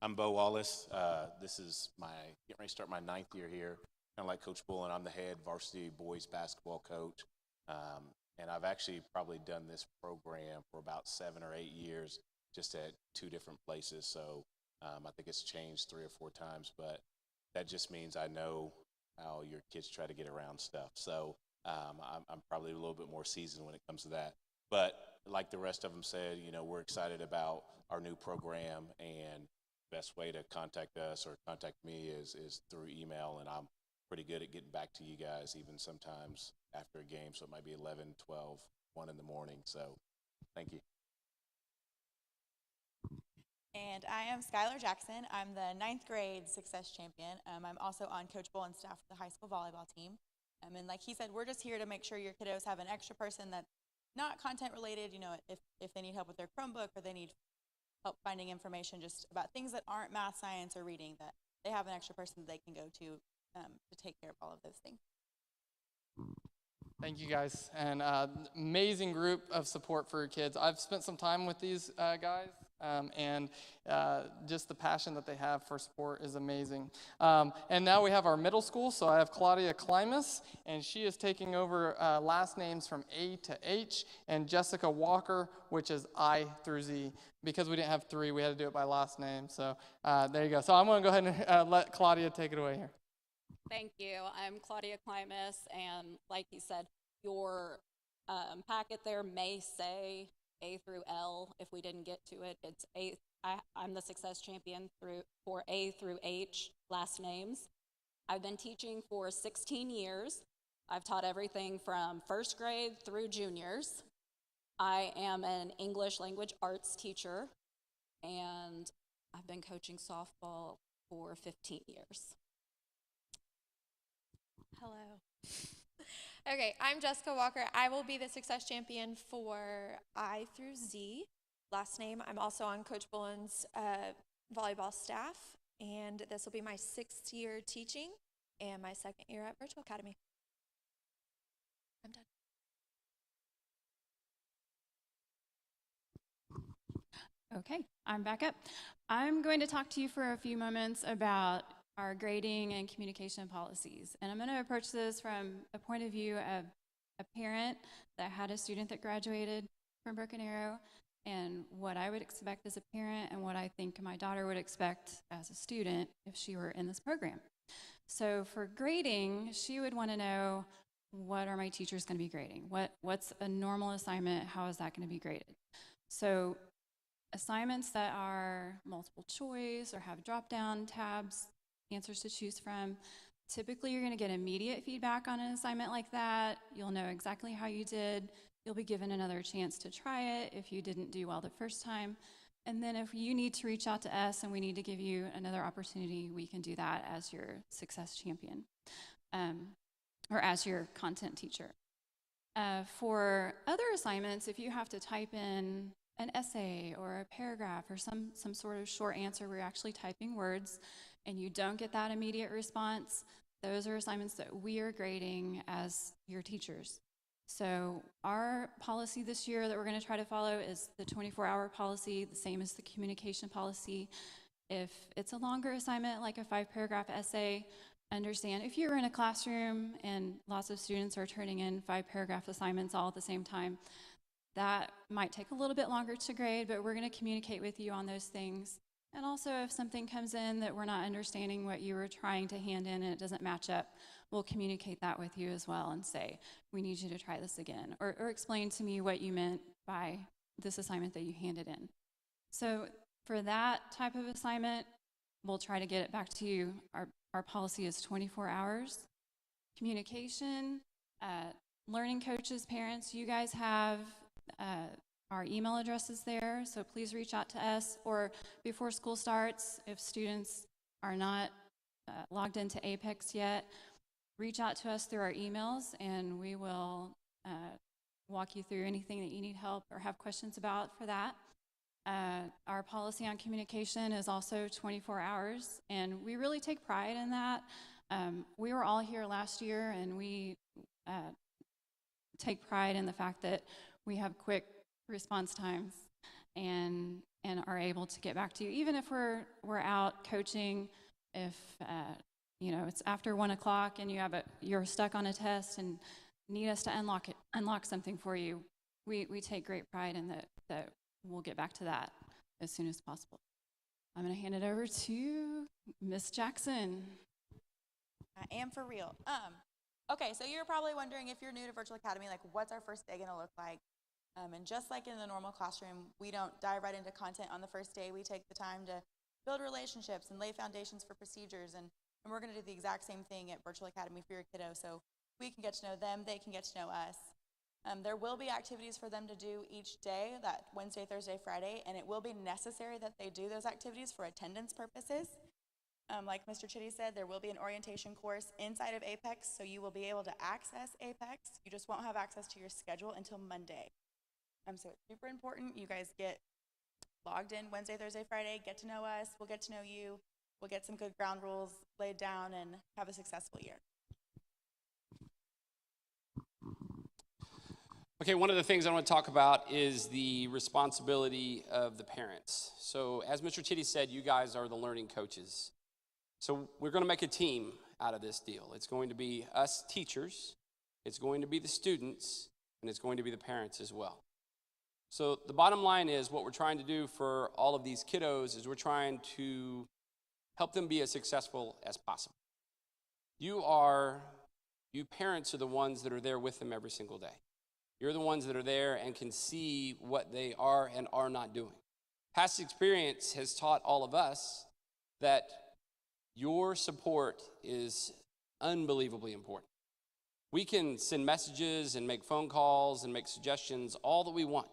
I'm Beau Wallace. This is getting ready to start my 9th year here. Kind of like Coach Bullen, I'm the head varsity boys basketball coach, and I've actually probably done this program for about 7 or 8 years, just at 2 different places. So I think it's changed 3 or 4 times, but that just means I know how your kids try to get around stuff. So I'm probably a little bit more seasoned when it comes to that. But like the rest of them said, you know, we're excited about our new program, and the best way to contact us or contact me is through email, and I'm pretty good at getting back to you guys, even sometimes after a game. So it might be 11, 12, 1 in the morning. So thank you. And I am Skylar Jackson. I'm the 9th grade Success Champion. I'm also on Coach Bullen's staff for the high school volleyball team. And like he said, we're just here to make sure your kiddos have an extra person that's not content related. You know, if they need help with their Chromebook or they need help finding information just about things that aren't math, science, or reading, that they have an extra person that they can go to take care of all of those things. Thank you, guys. And amazing group of support for your kids. I've spent some time with these guys and just the passion that they have for sport is amazing. And now we have our middle school, so I have Claudia Klimas, and she is taking over last names from A to H, and Jessica Walker, which is I through Z. Because we didn't have 3, we had to do it by last name, so there you go. So I'm going to go ahead and let Claudia take it away here. Thank you. I'm Claudia Klimas, and like you said, your packet there may say A through L. If we didn't get to it, it's A. I'm the success champion for A through H last names. I've been teaching for 16 years. I've taught everything from first grade through juniors. I am an English language arts teacher, and I've been coaching softball for 15 years. Hello. Okay, I'm Jessica Walker. I will be the success champion for I through Z. Last name, I'm also on Coach Bullen's volleyball staff, and this will be my 6th year teaching and my 2nd year at Virtual Academy. I'm done. Okay, I'm back up. I'm going to talk to you for a few moments about our grading and communication policies. And I'm going to approach this from a point of view of a parent that had a student that graduated from Broken Arrow, and what I would expect as a parent and what I think my daughter would expect as a student if she were in this program. So for grading, she would want to know, what are my teachers going to be grading? What's a normal assignment? How is that going to be graded? So assignments that are multiple choice or have drop-down tabs, answers to choose from, typically you're going to get immediate feedback on an assignment like that. You'll know exactly how you did. You'll be given another chance to try it if you didn't do well the first time. And then if you need to reach out to us and we need to give you another opportunity, we can do that as your success champion or as your content teacher. For other assignments, if you have to type in an essay or a paragraph or some sort of short answer where you're actually typing words and you don't get that immediate response, those are assignments that we are grading as your teachers. So our policy this year that we're going to try to follow is the 24-hour policy, the same as the communication policy. If it's a longer assignment, like a 5-paragraph essay, understand if you're in a classroom and lots of students are turning in 5-paragraph assignments all at the same time, that might take a little bit longer to grade, but we're going to communicate with you on those things. And also, if something comes in that we're not understanding what you were trying to hand in and it doesn't match up, we'll communicate that with you as well and say, we need you to try this again, or explain to me what you meant by this assignment that you handed in. So for that type of assignment, we'll try to get it back to you. Our policy is 24 hours. Communication, learning coaches, parents, you guys have our email addresses there, so please reach out to us, or before school starts, if students are not logged into Apex yet, reach out to us through our emails and we will walk you through anything that you need help or have questions about for that. Our policy on communication is also 24 hours, and we really take pride in that. We were all here last year, and we take pride in the fact that we have quick response times and are able to get back to you, even if we're out coaching. If it's after 1 o'clock and you're stuck on a test and need us to unlock something for you, we take great pride in that we'll get back to that as soon as possible. I'm going to hand it over to Miss Jackson. I am for real. Okay, so you're probably wondering, if you're new to Virtual Academy, like, what's our first day going to look like? And just like in the normal classroom, we don't dive right into content on the first day. We take the time to build relationships and lay foundations for procedures, and we're going to do the exact same thing at Virtual Academy for your kiddo, so we can get to know them, they can get to know us. There will be activities for them to do each day, that Wednesday, Thursday, Friday, and it will be necessary that they do those activities for attendance purposes. Like Mr. Chitty said, there will be an orientation course inside of Apex, so you will be able to access Apex. You just won't have access to your schedule until Monday. So it's super important you guys get logged in Wednesday, Thursday, Friday, get to know us, we'll get to know you, we'll get some good ground rules laid down, and have a successful year. Okay, one of the things I want to talk about is the responsibility of the parents. So as Mr. Chitty said, you guys are the learning coaches. So we're going to make a team out of this deal. It's going to be us teachers, it's going to be the students, and it's going to be the parents as well. So the bottom line is what we're trying to do for all of these kiddos is we're trying to help them be as successful as possible. You parents are the ones that are there with them every single day. You're the ones that are there and can see what they are and are not doing. Past experience has taught all of us that your support is unbelievably important. We can send messages and make phone calls and make suggestions, all that we want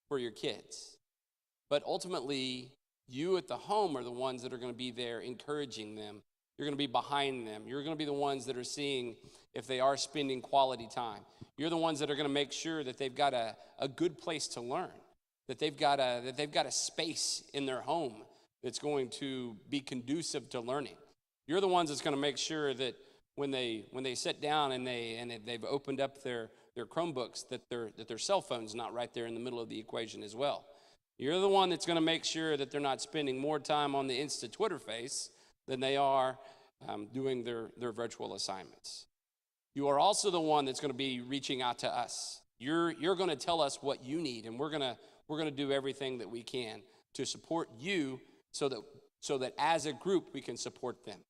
for your kids. But ultimately, you at the home are the ones that are going to be there encouraging them. You're going to be behind them. You're going to be the ones that are seeing if they are spending quality time. You're the ones that are going to make sure that they've got a good place to learn, that they've got a space in their home that's going to be conducive to learning. You're the ones that's going to make sure that when they sit down and they've opened up their Chromebooks, that their cell phone's not right there in the middle of the equation as well. You're the one that's going to make sure that they're not spending more time on the Insta Twitter face than they are doing their virtual assignments. You are also the one that's going to be reaching out to us. You're going to tell us what you need, and we're going to do everything that we can to support you so that as a group we can support them.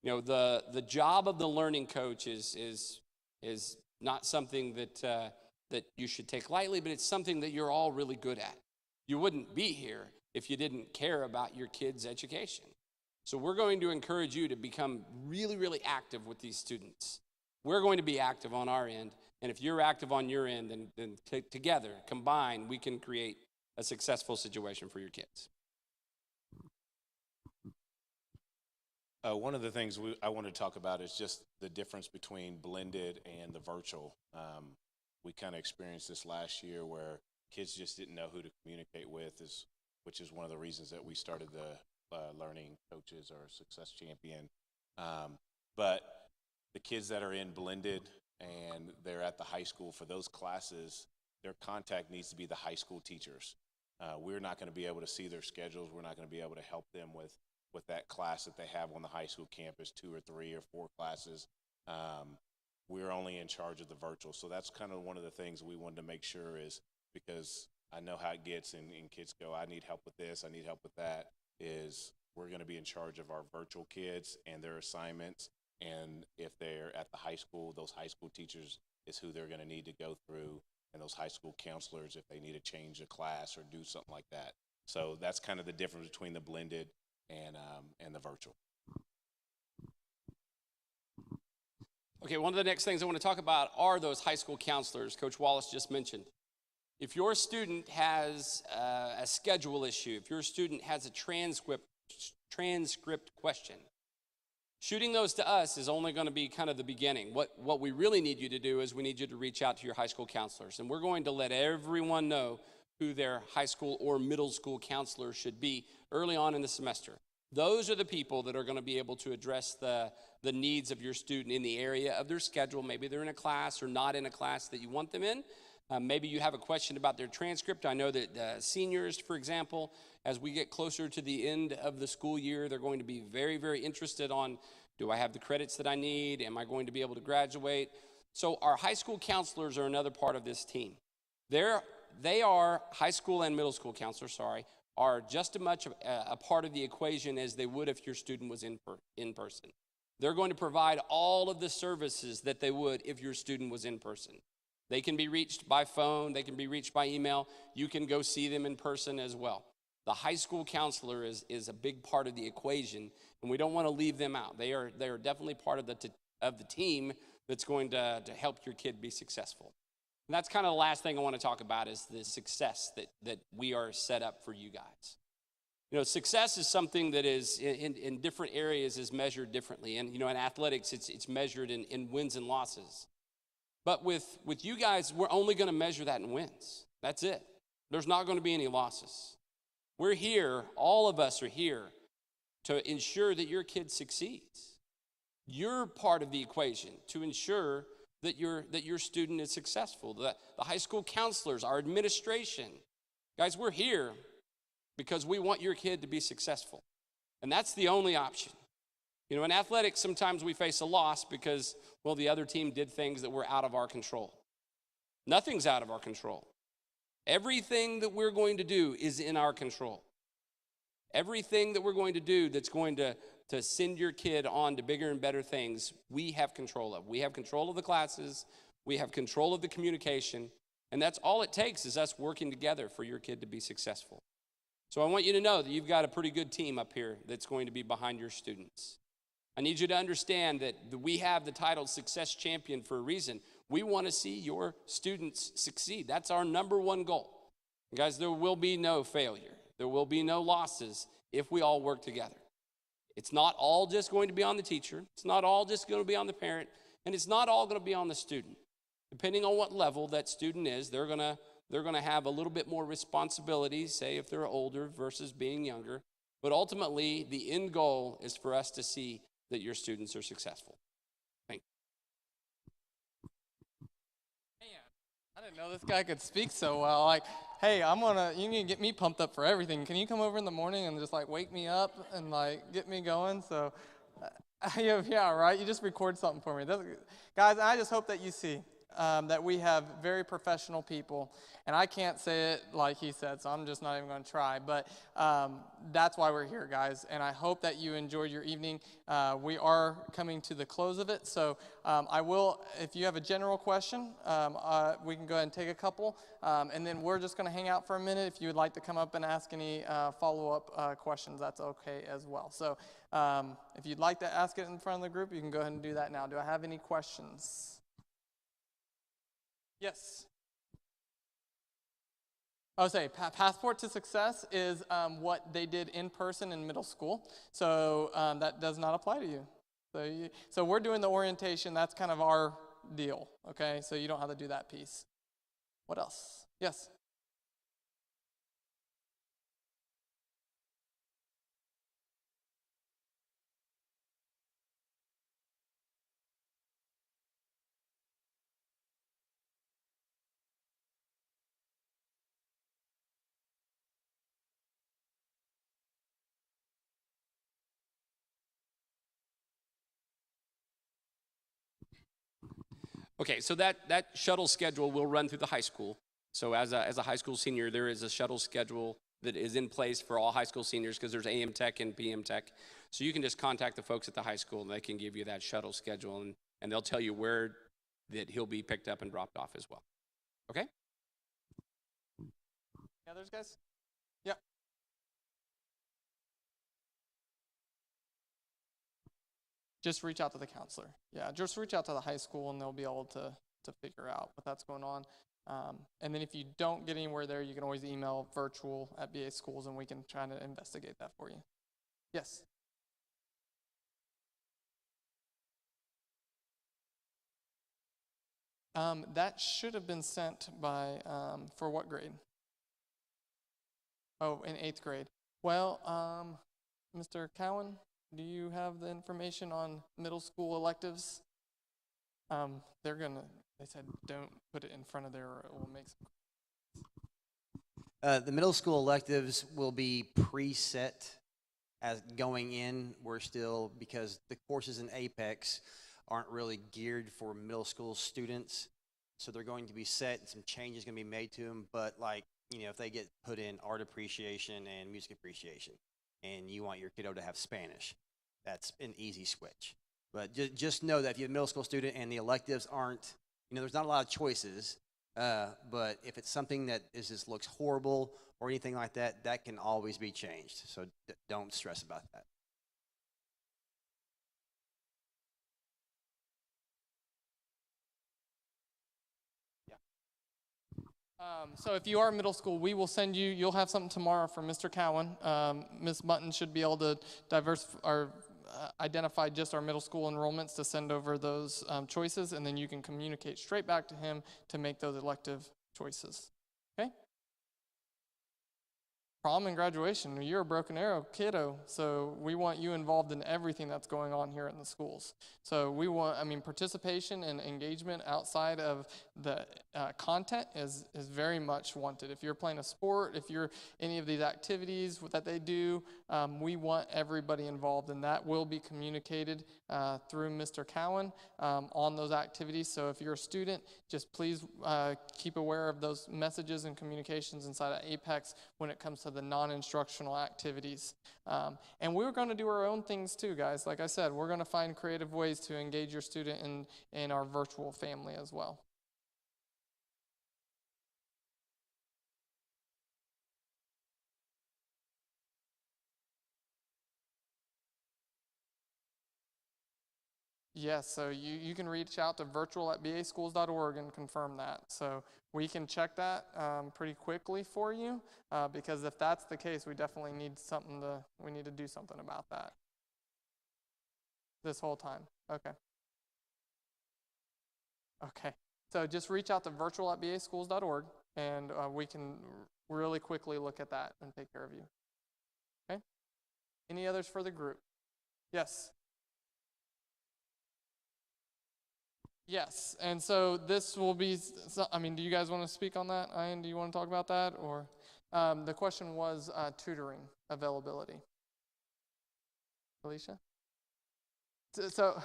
You know, the job of the learning coach is not something that you should take lightly, but it's something that you're all really good at. You wouldn't be here if you didn't care about your kids' education. So we're going to encourage you to become really, really active with these students. We're going to be active on our end, and if you're active on your end, then together, combined, we can create a successful situation for your kids. One of the things I want to talk about is just the difference between blended and the virtual. We kind of experienced this last year where kids just didn't know who to communicate with, which is one of the reasons that we started the Learning Coaches or Success Champion. But the kids that are in blended and they're at the high school, for those classes, their contact needs to be the high school teachers. We're not going to be able to see their schedules. We're not going to be able to help them with that class that they have on the high school campus, 2 or 3 or 4 classes. We're only in charge of the virtual. So that's kind of one of the things we wanted to make sure is, because I know how it gets and kids go, I need help with this, I need help with that, is we're going to be in charge of our virtual kids and their assignments. And if they're at the high school, those high school teachers is who they're going to need to go through, and those high school counselors if they need to change a class or do something like that. So that's kind of the difference between the blended and the virtual. Okay, one of the next things I want to talk about are those high school counselors Coach Wallace just mentioned. If your student has a schedule issue, if your student has a transcript question, shooting those to us is only going to be kind of the beginning. What we really need you to do is we need you to reach out to your high school counselors, and we're going to let everyone know who their high school or middle school counselor should be early on in the semester. Those are the people that are going to be able to address the needs of your student in the area of their schedule. Maybe they're in a class or not in a class that you want them in. Maybe you have a question about their transcript. I know that seniors, for example, as we get closer to the end of the school year, they're going to be very, very interested on, do I have the credits that I need? Am I going to be able to graduate? So our high school counselors are another part of this team. They are, high school and middle school counselors, are just as much a part of the equation as they would if your student was in person. They're going to provide all of the services that they would if your student was in person. They can be reached by phone, they can be reached by email, you can go see them in person as well. The high school counselor is a big part of the equation, and we don't want to leave them out. They are definitely part of the team that's going to help your kid be successful. And that's kind of the last thing I want to talk about is the success that we are set up for you guys. You know, success is something that is in different areas is measured differently. And, you know, in athletics, it's measured in wins and losses. But with you guys, we're only going to measure that in wins. That's it. There's not going to be any losses. We're here, all of us are here to ensure that your kid succeeds. You're part of the equation to ensure that your student is successful. The high school counselors, our administration. Guys, we're here because we want your kid to be successful. And that's the only option. You know, in athletics, sometimes we face a loss because, well, the other team did things that were out of our control. Nothing's out of our control. Everything that we're going to do is in our control. Everything that we're going to do that's going to send your kid on to bigger and better things, we have control of. We have control of the classes. We have control of the communication. And that's all it takes is us working together for your kid to be successful. So I want you to know that you've got a pretty good team up here that's going to be behind your students. I need you to understand that we have the title Success Champion for a reason. We want to see your students succeed. That's our number one goal. Guys, there will be no failure. There will be no losses if we all work together. It's not all just going to be on the teacher. It's not all just going to be on the parent. And it's not all going to be on the student. Depending on what level that student is, they're going to have a little bit more responsibility, say if they're older versus being younger. But ultimately, the end goal is for us to see that your students are successful. Thank you. Man, I didn't know this guy could speak so well. Like, hey, you need to get me pumped up for everything. Can you come over in the morning and just like wake me up and like get me going? So, yeah, right. You just record something for me, guys. I just hope that you see that we have very professional people, and I can't say it like he said, so I'm just not even going to try. But that's why we're here, guys. And I hope that you enjoyed your evening. We are coming to the close of it, so I will. If you have a general question, we can go ahead and take a couple, and then we're just going to hang out for a minute. If you would like to come up and ask any follow-up questions, that's okay as well. So if you'd like to ask it in front of the group, you can go ahead and do that now. Do I have any questions? Yes. I would say Passport to Success is what they did in person in middle school. So that does not apply to you. So we're doing the orientation. That's kind of our deal, okay? So you don't have to do that piece. What else? Yes. Okay, so that shuttle schedule will run through the high school. So as a high school senior, there is a shuttle schedule that is in place for all high school seniors because there's AM Tech and PM Tech. So you can just contact the folks at the high school and they can give you that shuttle schedule and they'll tell you where that he'll be picked up and dropped off as well. Okay? Others, guys? Yeah. Just reach out to the counselor. Yeah, just reach out to the high school and they'll be able to figure out what that's going on. And then if you don't get anywhere there, you can always email virtual@BA Schools and we can try to investigate that for you. Yes? That should have been sent by, for what grade? Oh, in 8th grade. Well, Mr. Cowan, do you have the information on middle school electives? They said don't put it in front of there or it will make some. The middle school electives will be preset as going in. We're still, because the courses in Apex aren't really geared for middle school students, so they're going to be set and some changes going to be made to them. But like, you know, if they get put in art appreciation and music appreciation, and you want your kiddo to have Spanish, that's an easy switch. But just know that if you're a middle school student and the electives aren't, you know, there's not a lot of choices, but if it's something that just looks horrible or anything like that, that can always be changed. So don't stress about that. So if you are middle school, we will send you'll have something tomorrow from Mr. Cowan. Ms. Mutton should be able to identify just our middle school enrollments to send over those choices, and then you can communicate straight back to him to make those elective choices. Okay? Prom and graduation, you're a Broken Arrow kiddo, so we want you involved in everything that's going on here in the schools. So we want, participation and engagement outside of the content is very much wanted. If you're playing a sport, if you're any of these activities that they do, we want everybody involved, and that will be communicated through Mr. Cowan on those activities. So if you're a student, just please keep aware of those messages and communications inside of Apex when it comes to the non-instructional activities. And we're going to do our own things too, guys. Like I said, we're going to find creative ways to engage your student in our virtual family as well. Yes, so you can reach out to virtual@baschools.org and confirm that. So we can check that pretty quickly for you because if that's the case, we definitely need we need to do something about that this whole time. Okay. Okay, so just reach out to virtual@baschools.org and we can really quickly look at that and take care of you. Okay? Any others for the group? Yes. Yes, and so this will be, do you guys want to speak on that? Ian, do you want to talk about that? Or the question was tutoring availability. Alicia? So,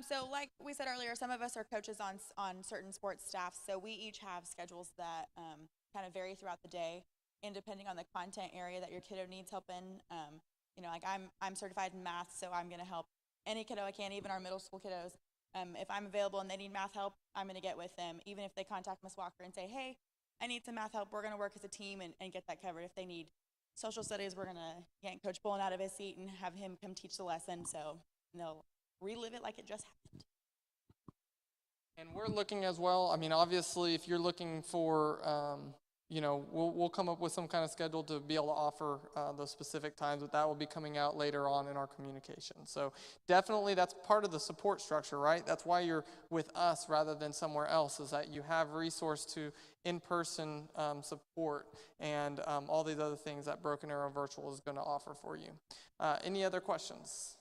So like we said earlier, some of us are coaches on certain sports staffs, so we each have schedules that kind of vary throughout the day, and depending on the content area that your kiddo needs help in. Like I'm certified in math, so I'm going to help any kiddo I can, even our middle school kiddos. If I'm available and they need math help, I'm going to get with them, even if they contact Ms. Walker and say, hey, I need some math help. We're going to work as a team and get that covered. If they need social studies, we're going to yank Coach Bullen out of his seat and have him come teach the lesson, so they'll relive it like it just happened. and we're looking as well, obviously if you're looking for, we'll come up with some kind of schedule to be able to offer those specific times, but that will be coming out later on in our communication. So definitely that's part of the support structure, right? That's why you're with us rather than somewhere else, is that you have resource to in-person support and all these other things that Broken Arrow Virtual is going to offer for you. Any other questions?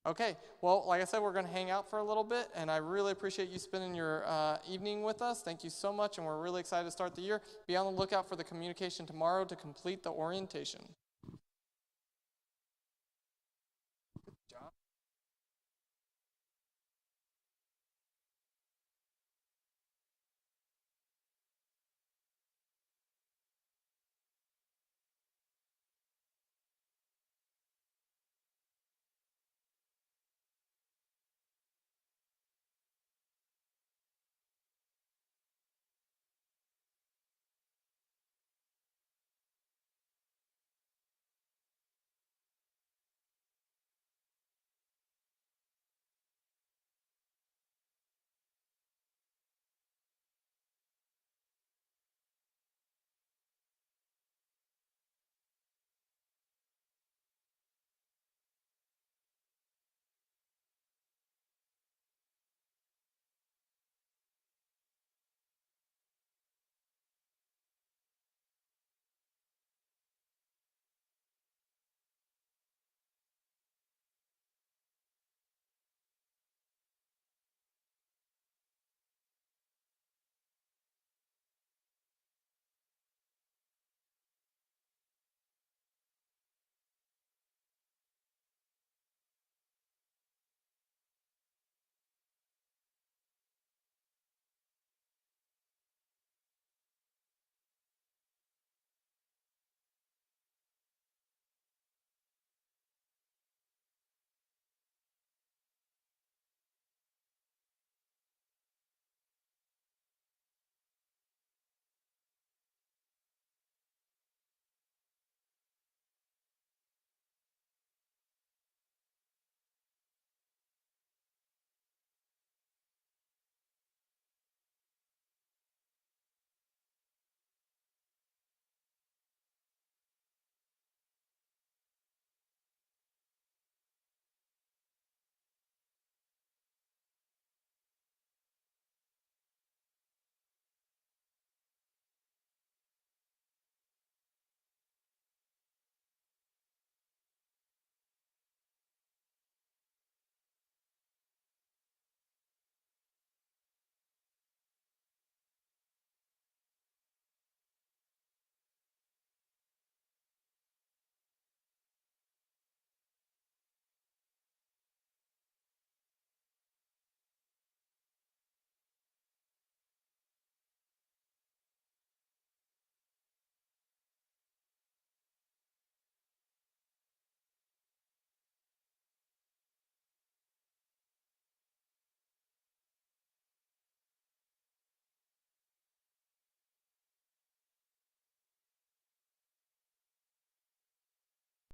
Okay, well, like I said, we're going to hang out for a little bit, and I really appreciate you spending your evening with us. Thank you so much, and we're really excited to start the year. Be on the lookout for the communication tomorrow to complete the orientation.